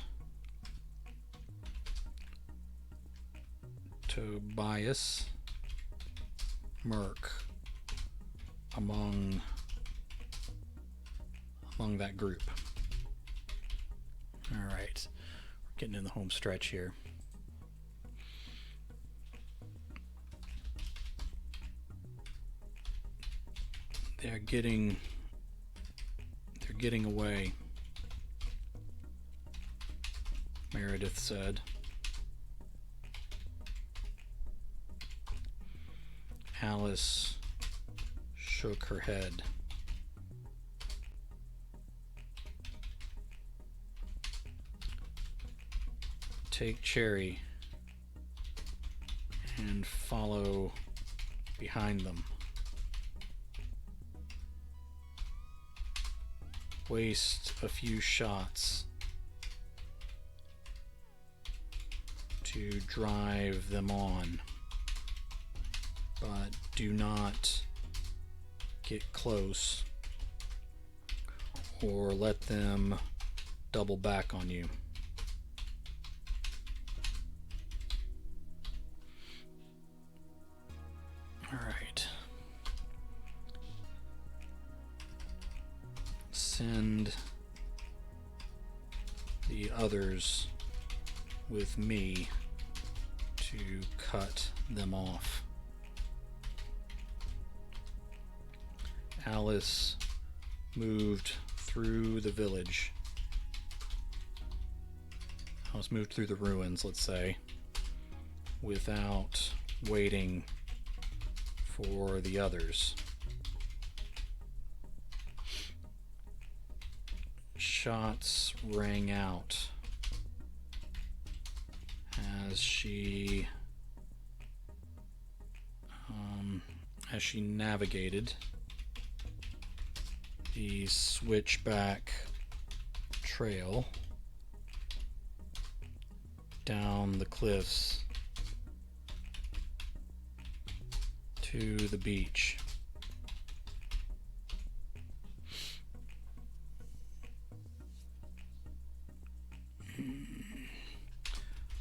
Tobias Merck among that group. All right, we're getting in the home stretch here. They're getting away, Meredith said. Alice shook her head. Take Cherry and follow behind them. Waste a few shots to drive them on, but do not get close or let them double back on you. All right. Send the others with me to cut them off. Alice moved through the village. Alice moved through the ruins, let's say, without waiting for the others. Shots rang out as she navigated the switchback trail down the cliffs to the beach.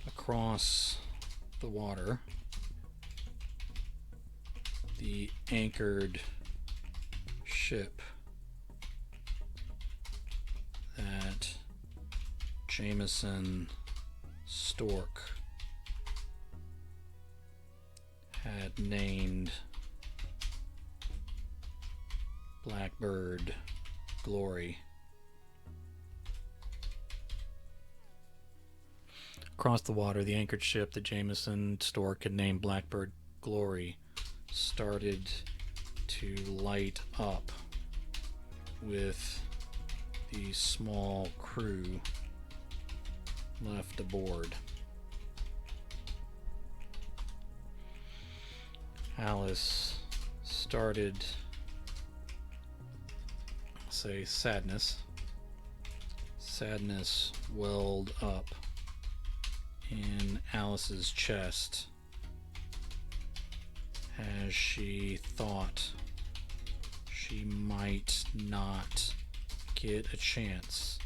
Across the water, the anchored ship that Jameson Stork had named Blackbird Glory. Across the water, the anchored ship that Jameson Stork had named Blackbird Glory started to light up with the small crew left aboard. Alice started, say, sadness. Sadness welled up in Alice's chest as she thought she might not get a chance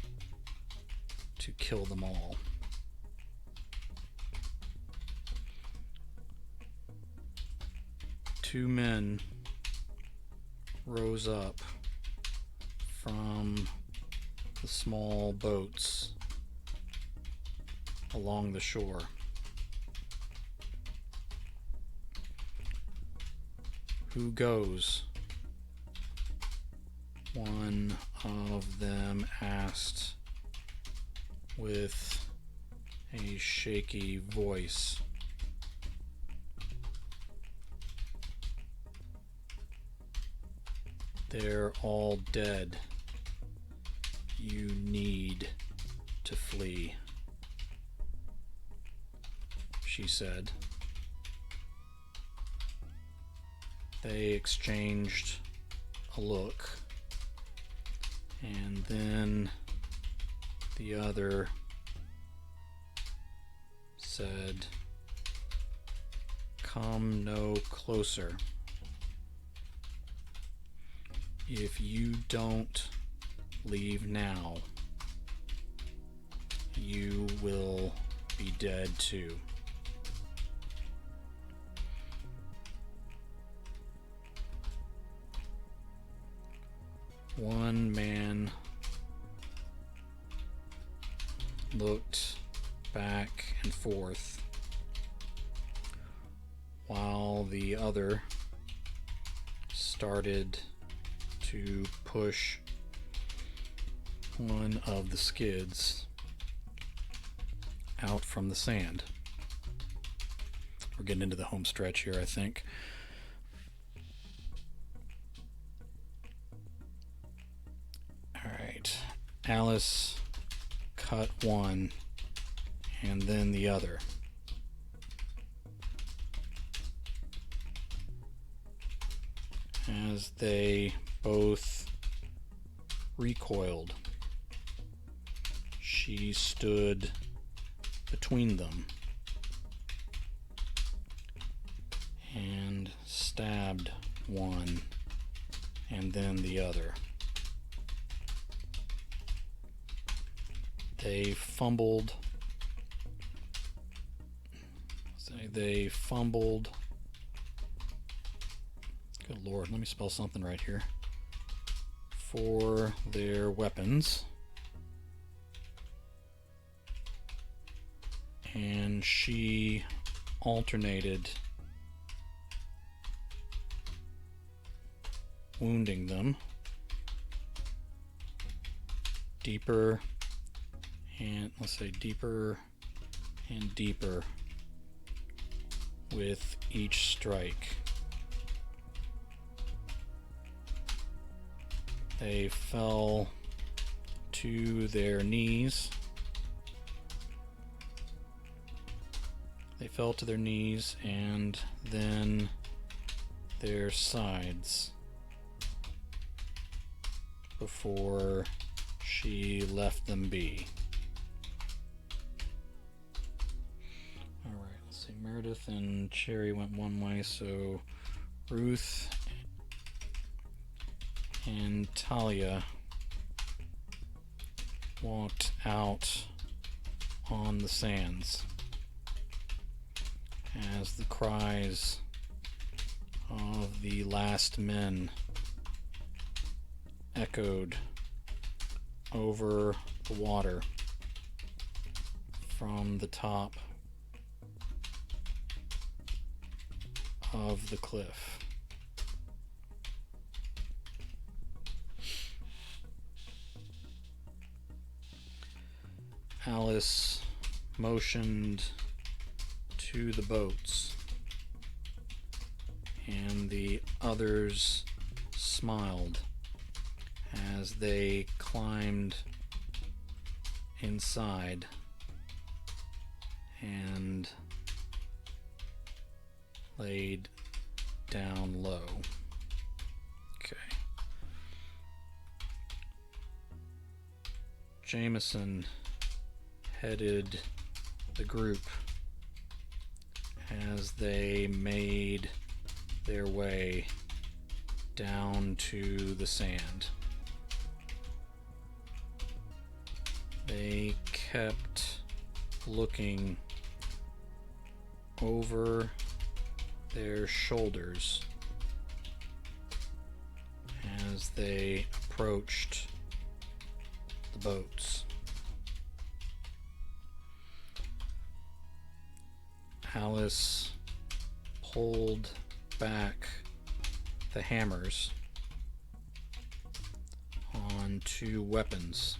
to kill them all. Two men rose up from the small boats along the shore. Who goes? One of them asked with a shaky voice. They're all dead. You need to flee, she said. They exchanged a look, and then the other said, "Come no closer. If you don't leave now, you will be dead too." One man looked back and forth while the other started to push one of the skids out from the sand. We're getting into the home stretch here, I think. Alright, Alice cut one and then the other. As they both recoiled, she stood between them and stabbed one and then the other. They fumbled. Good Lord, let me spell something right here. For their weapons. And she alternated wounding them deeper and deeper and deeper with each strike. They fell to their knees. And then their sides before she left them be. Alright, let's see. Meredith and Cherry went one way, so Ruth and Talia walked out on the sands as the cries of the last men echoed over the water from the top of the cliff. Alice motioned to the boats, and the others smiled as they climbed inside and laid down low. Okay. Jameson headed the group as they made their way down to the sand. They kept looking over their shoulders as they approached the boats. Alice pulled back the hammers on 2 weapons,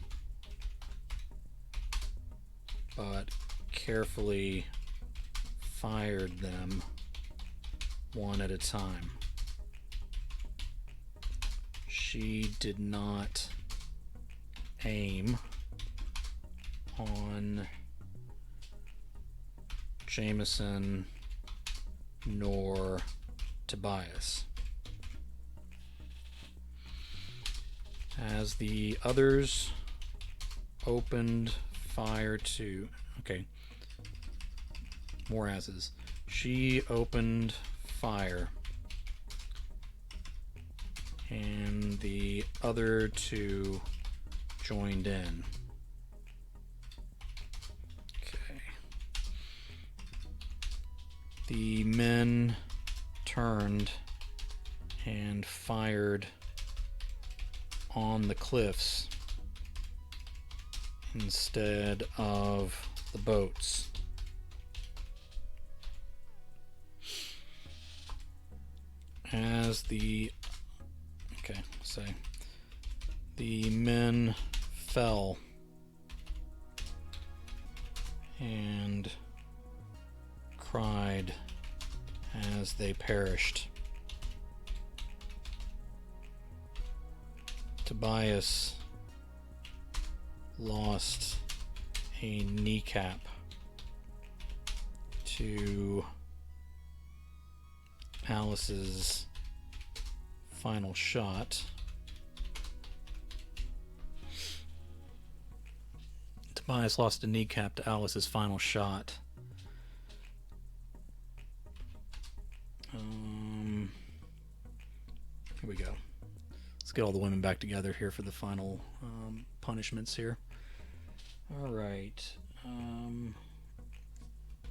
but carefully fired them one at a time. She did not aim on Jameson nor Tobias. As the others opened fire to... Okay, more asses. She opened fire, and the other 2 joined in. Okay. The men turned and fired on the cliffs instead of the boats. As the the men fell and cried as they perished. Tobias lost a kneecap to Alice's final shot. Tobias lost a kneecap to Alice's final shot. Here we go. Let's get all the women back together here for the final punishments here. All right.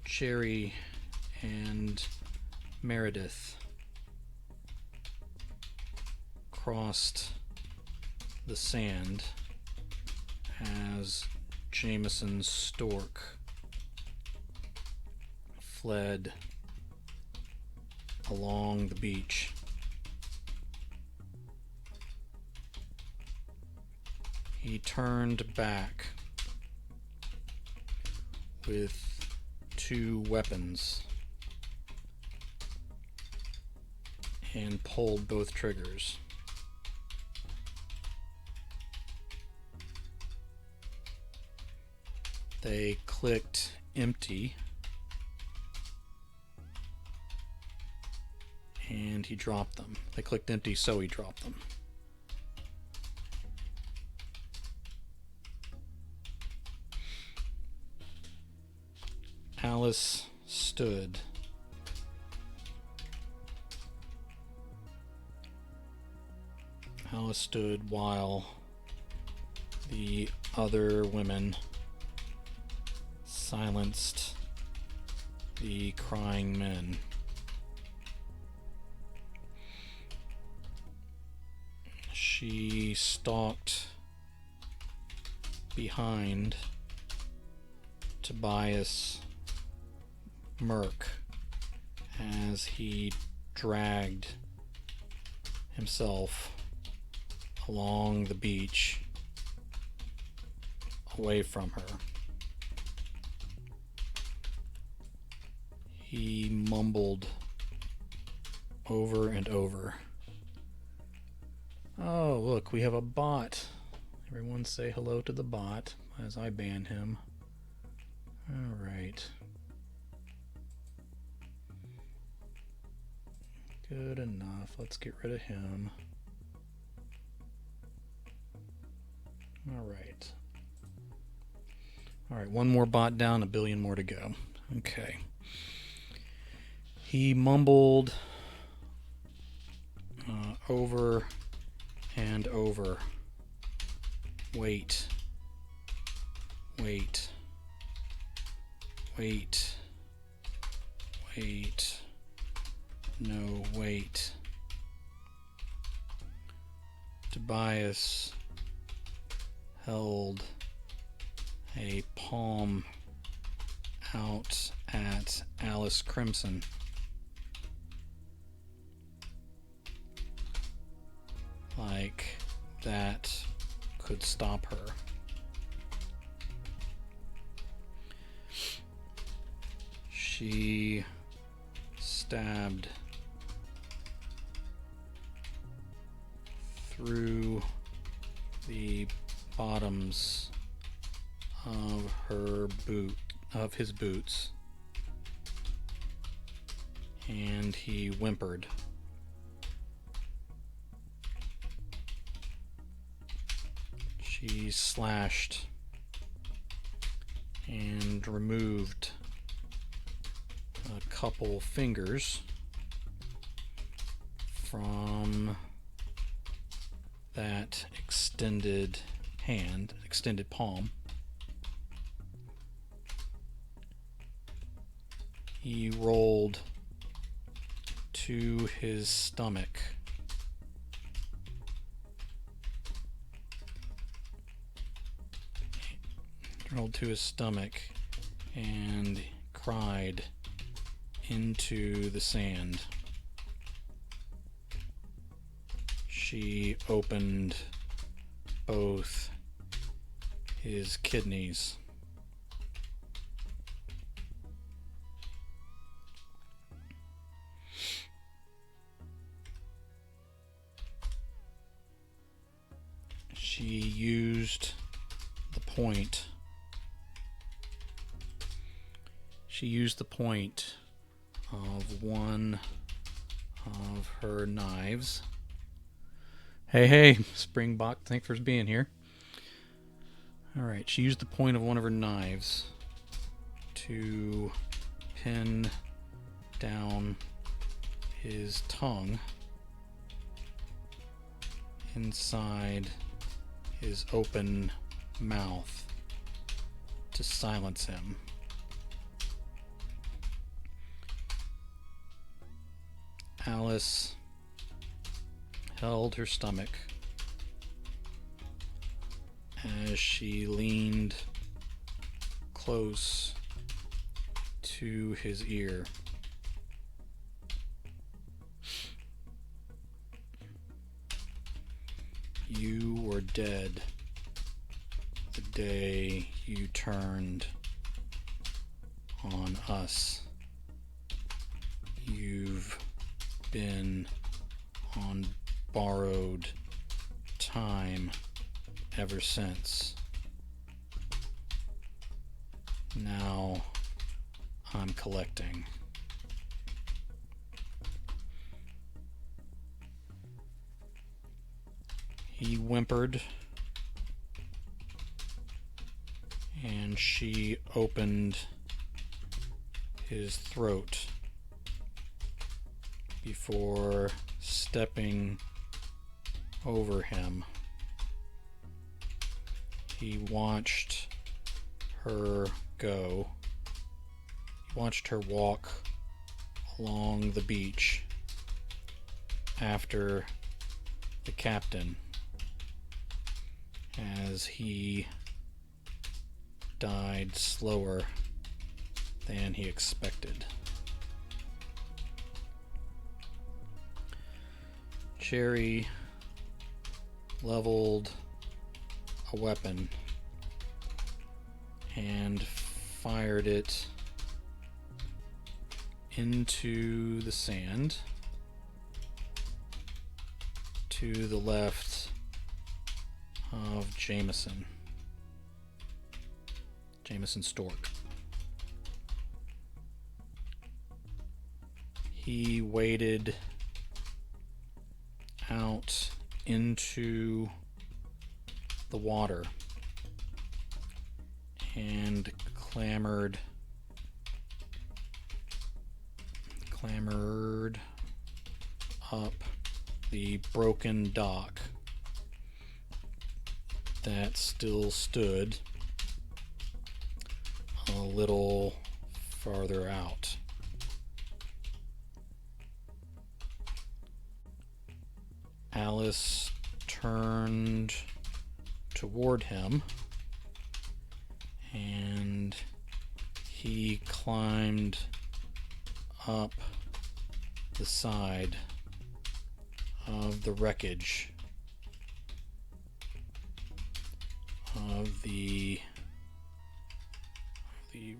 Cherry and Meredith crossed the sand as Jameson's stork fled along the beach. He turned back with 2 weapons and pulled both triggers. They clicked empty, and he dropped them. They clicked empty, so he dropped them. Alice stood. Alice stood while the other women silenced the crying men. She stalked behind Tobias Merck as he dragged himself along the beach away from her. He mumbled over and over, "Oh, look, we have a bot. Everyone say hello to the bot," as I ban him. Alright. Good enough. Let's get rid of him. Alright. Alright, one more bot down, 1 billion more to go. Okay. He mumbled over and over. Wait. Wait. Wait. Wait. No, wait. Tobias held a palm out at Alice Crimson. Like that could stop her. She stabbed through the bottoms of his boots, and he whimpered. She slashed and removed a couple fingers from that extended palm. He rolled to his stomach. And cried into the sand. She opened both his kidneys. She used the point of one of her knives. Hey, Springbok, thanks for being here. Alright, she used the point of one of her knives to pin down his tongue inside his open mouth to silence him. Alice held her stomach as she leaned close to his ear. You were dead the day you turned on us. You've been on borrowed time ever since. Now I'm collecting. He whimpered, and she opened his throat before stepping over him. He watched her go. He watched her walk along the beach after the captain as he died slower than he expected. Cherry leveled a weapon and fired it into the sand to the left of Jameson Stork. He waded out into the water and clambered up the broken dock that still stood a little farther out. Alice turned toward him, and he climbed up the side of the wreckage of the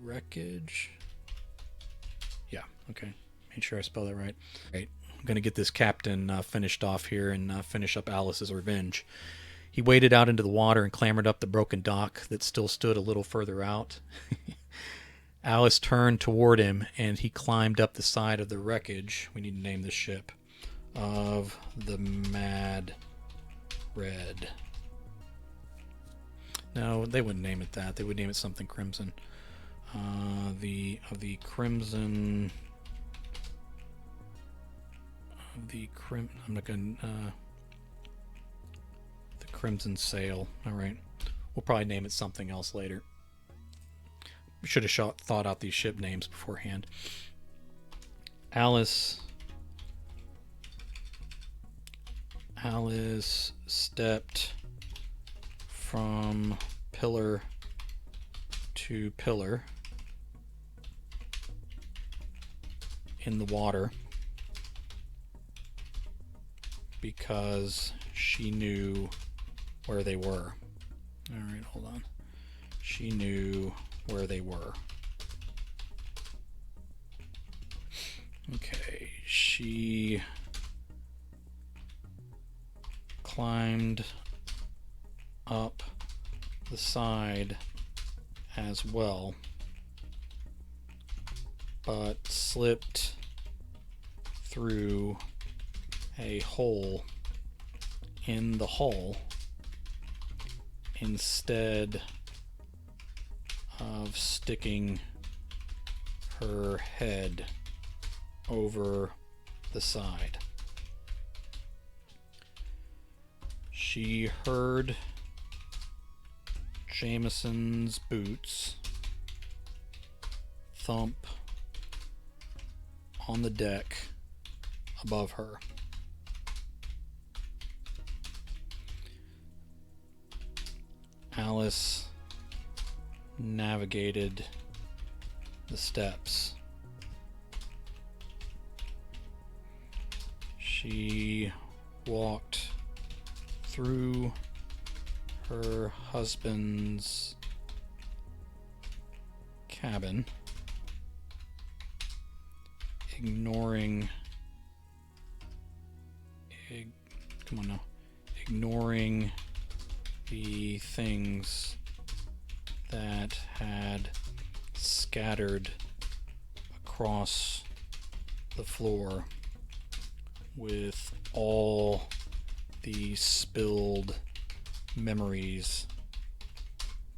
wreckage. Yeah, okay. Made sure I spelled that right. Right. I'm going to get this captain finished off here and finish up Alice's revenge. He waded out into the water and clambered up the broken dock that still stood a little further out. Alice turned toward him, and he climbed up the side of the wreckage. We need to name this ship. Of the Mad Red. No, they wouldn't name it that. They would name it something Crimson. The Crimson. I'm not going to. The Crimson Sail. All right. We'll probably name it something else later. We should have thought out these ship names beforehand. Alice stepped from pillar to pillar in the water because she knew where they were. All right, hold on. She knew where they were. Okay, she climbed up the side as well, but slipped through a hole in the hull instead of sticking her head over the side. She heard Jameson's boots thump on the deck above her. Alice navigated the steps. She walked through her husband's cabin, ignoring the things that had scattered across the floor with all the spilled memories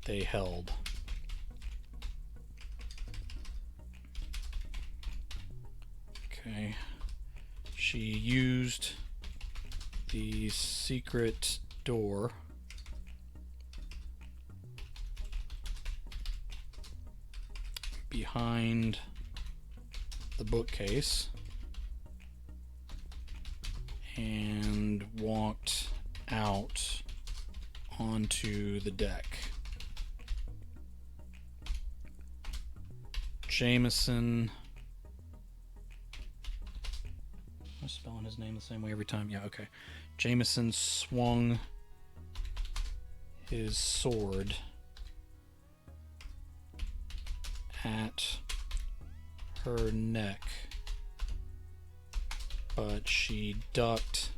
they held. Okay. She used the secret door behind the bookcase and walked out onto the deck. Jameson. I'm spelling his name the same way every time. Yeah, okay. Jameson swung his sword at her neck, but she ducked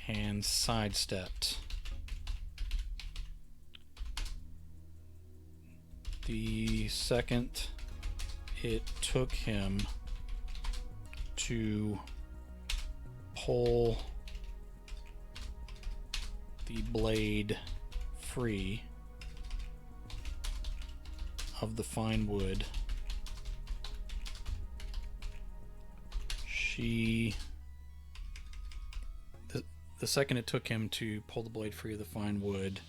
and sidestepped. The second it took him to pull the blade free of the fine wood, the second it took him to pull the blade free of the fine wood,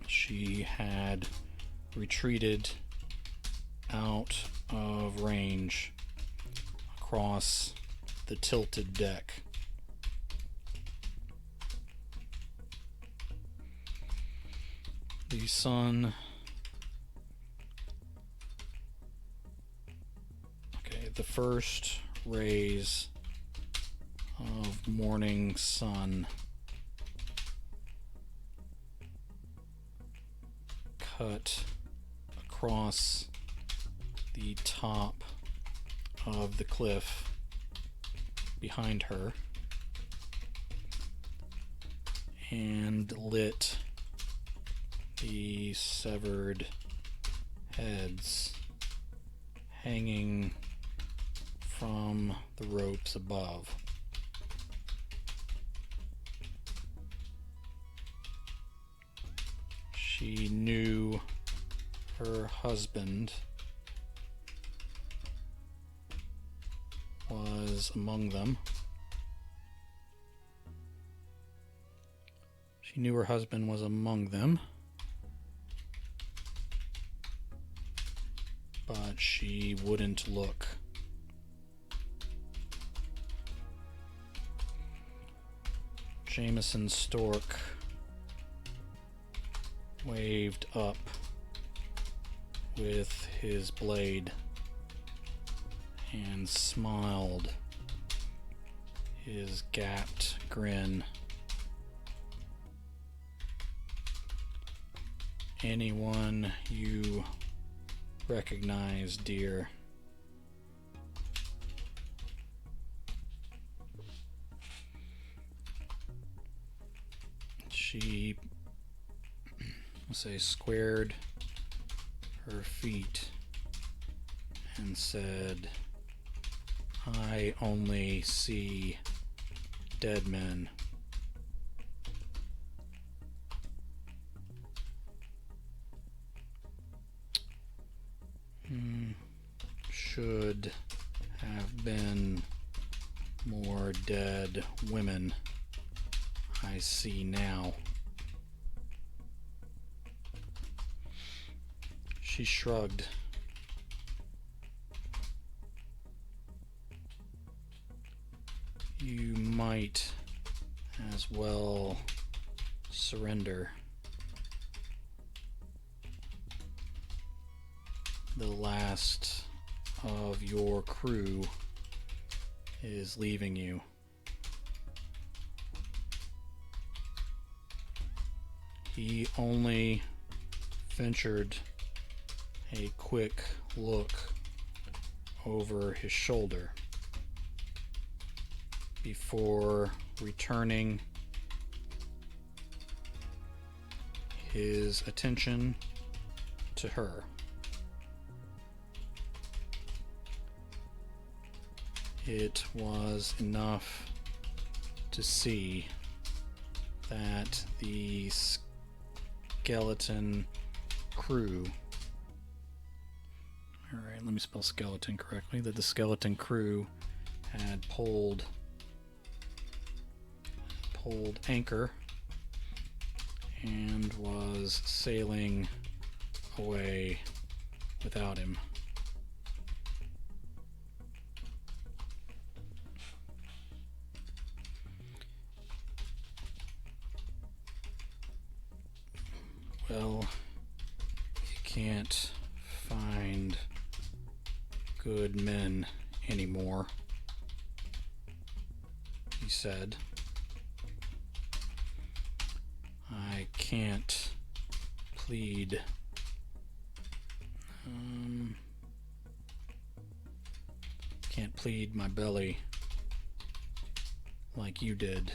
she had retreated out of range across the tilted deck. The sun the first rays of morning sun cut across the top of the cliff behind her and lit the severed heads hanging from the ropes above. She knew her husband was among them. She knew her husband was among them, but she wouldn't look. Jameson Stork waved up with his blade and smiled his gapped grin. Anyone you recognize, dear? She, squared her feet and said, "I only see dead men." Should have been more dead women I see now. She shrugged. You might as well surrender. The last of your crew is leaving you. He only ventured a quick look over his shoulder before returning his attention to her. It was enough to see that the skeleton crew, alright, let me spell skeleton correctly, that the skeleton crew had pulled anchor and was sailing away without him. Well, you can't find good men anymore, he said. I can't plead my belly like you did.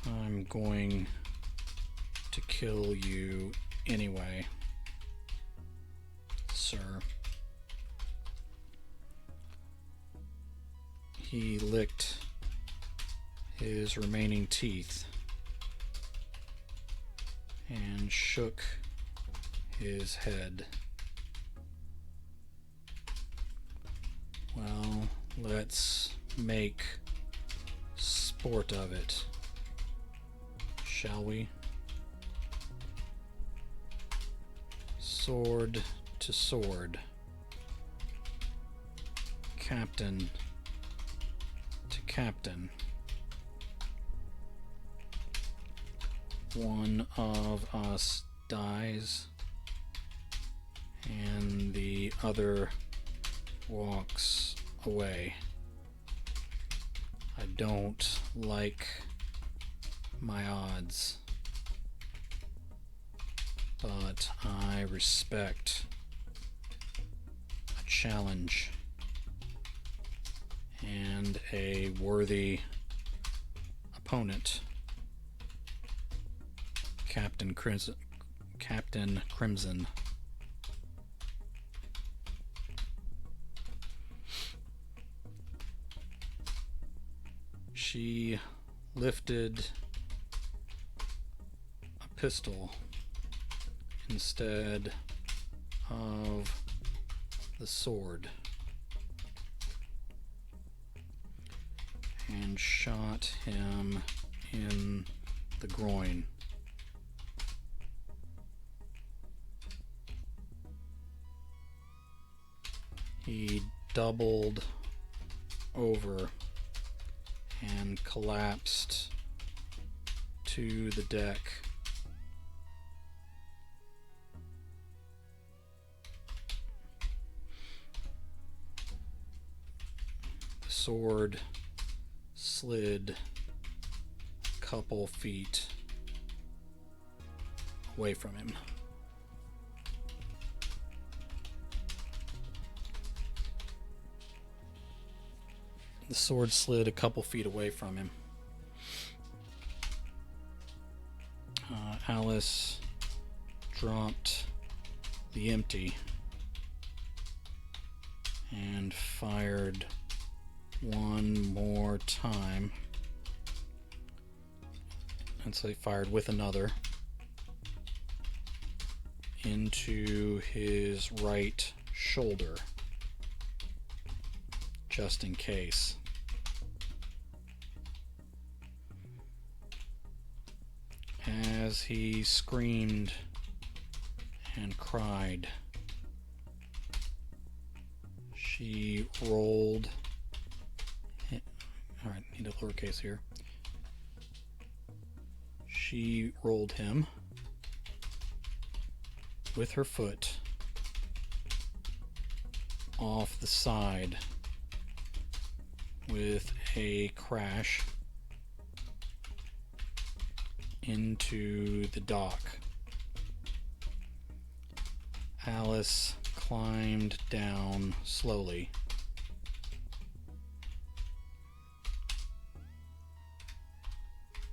I'm going to kill you anyway, sir. He licked his remaining teeth and shook his head. Well, let's make sport of it, shall we? Sword to sword, captain to captain. one of us dies and the other walks away. I don't like my odds, but I respect a challenge and a worthy opponent. Captain Crimson. She lifted a pistol instead of the sword and shot him in the groin. He doubled over and collapsed to the deck. The sword slid a couple feet away from him. The sword slid a couple feet away from him. Alice dropped the empty and fired one more time. And so he fired with another into his right shoulder, just in case. As he screamed and cried, she rolled. Alright, need a lowercase here. She rolled him with her foot off the side with a crash into the dock. Alice climbed down slowly.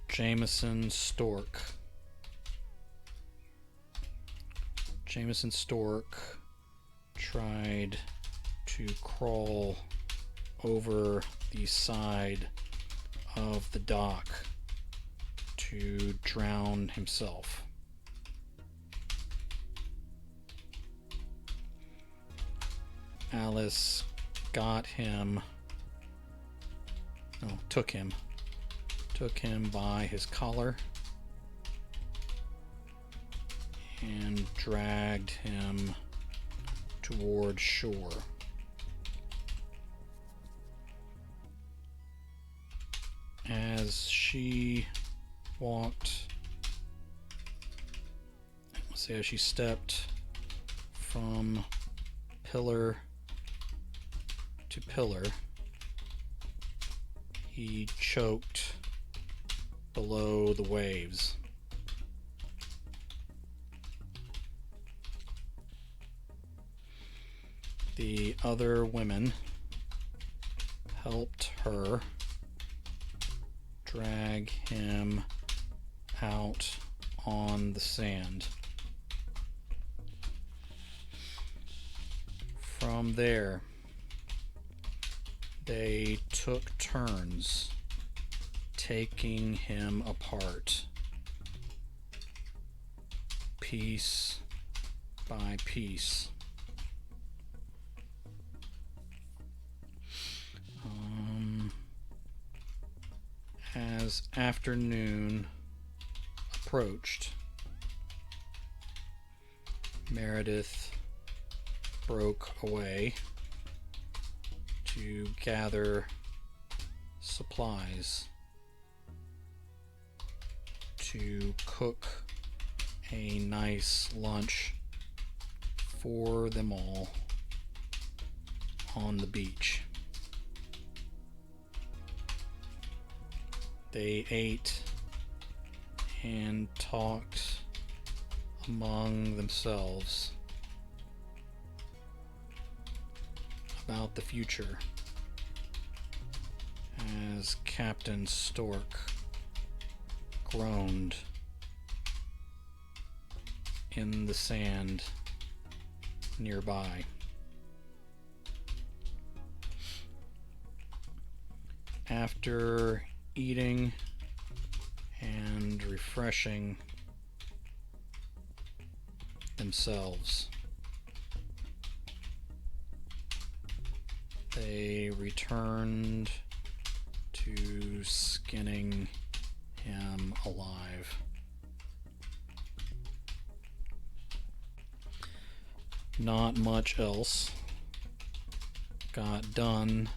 Jameson Stork tried to crawl over the side of the dock to drown himself. Alice took him by his collar and dragged him toward shore. As she stepped from pillar to pillar, he choked below the waves. The other women helped her drag him out on the sand. From there, they took turns taking him apart, piece by piece. As afternoon approached, Meredith broke away to gather supplies to cook a nice lunch for them all on the beach. They ate and talked among themselves about the future as Captain Stork groaned in the sand nearby. After eating and refreshing themselves, they returned to skinning him alive. Not much else got done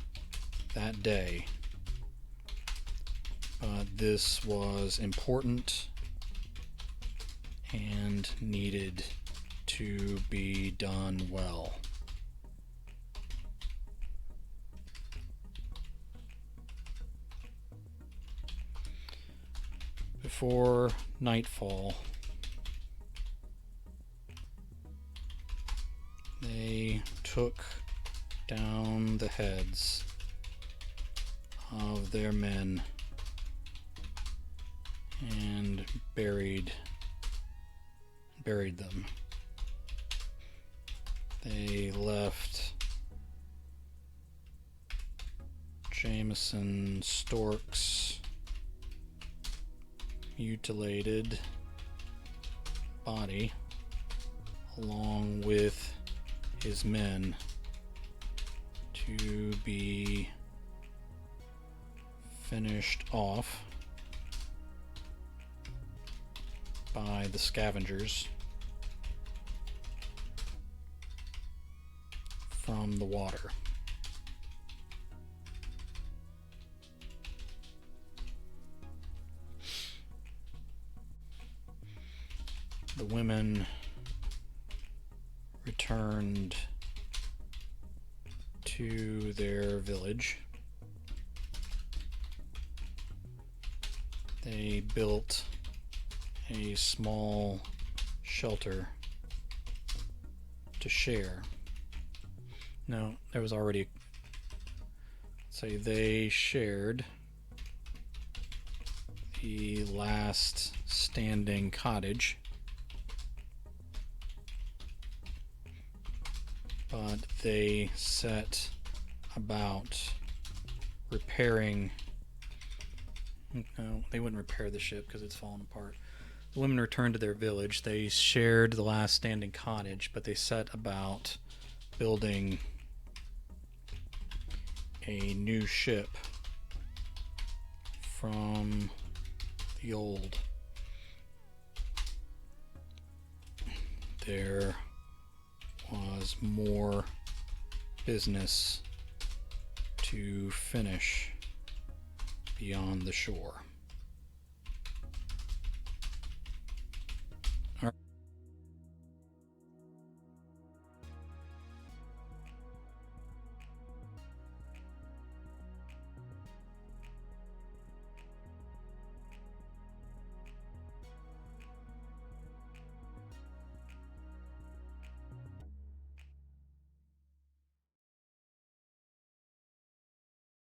that day, but this was important and needed to be done well. Before nightfall, they took down the heads of their men and buried them. They left Jameson Stork's mutilated body along with his men to be finished off by the scavengers from the water. The women returned to their village. They built a small shelter to share. No, there was already, say they shared the last standing cottage, but they set about repairing. No, they wouldn't repair the ship because it's fallen apart. The women returned to their village. They shared the last standing cottage, but they set about building a new ship from the old. There was more business to finish beyond the shore.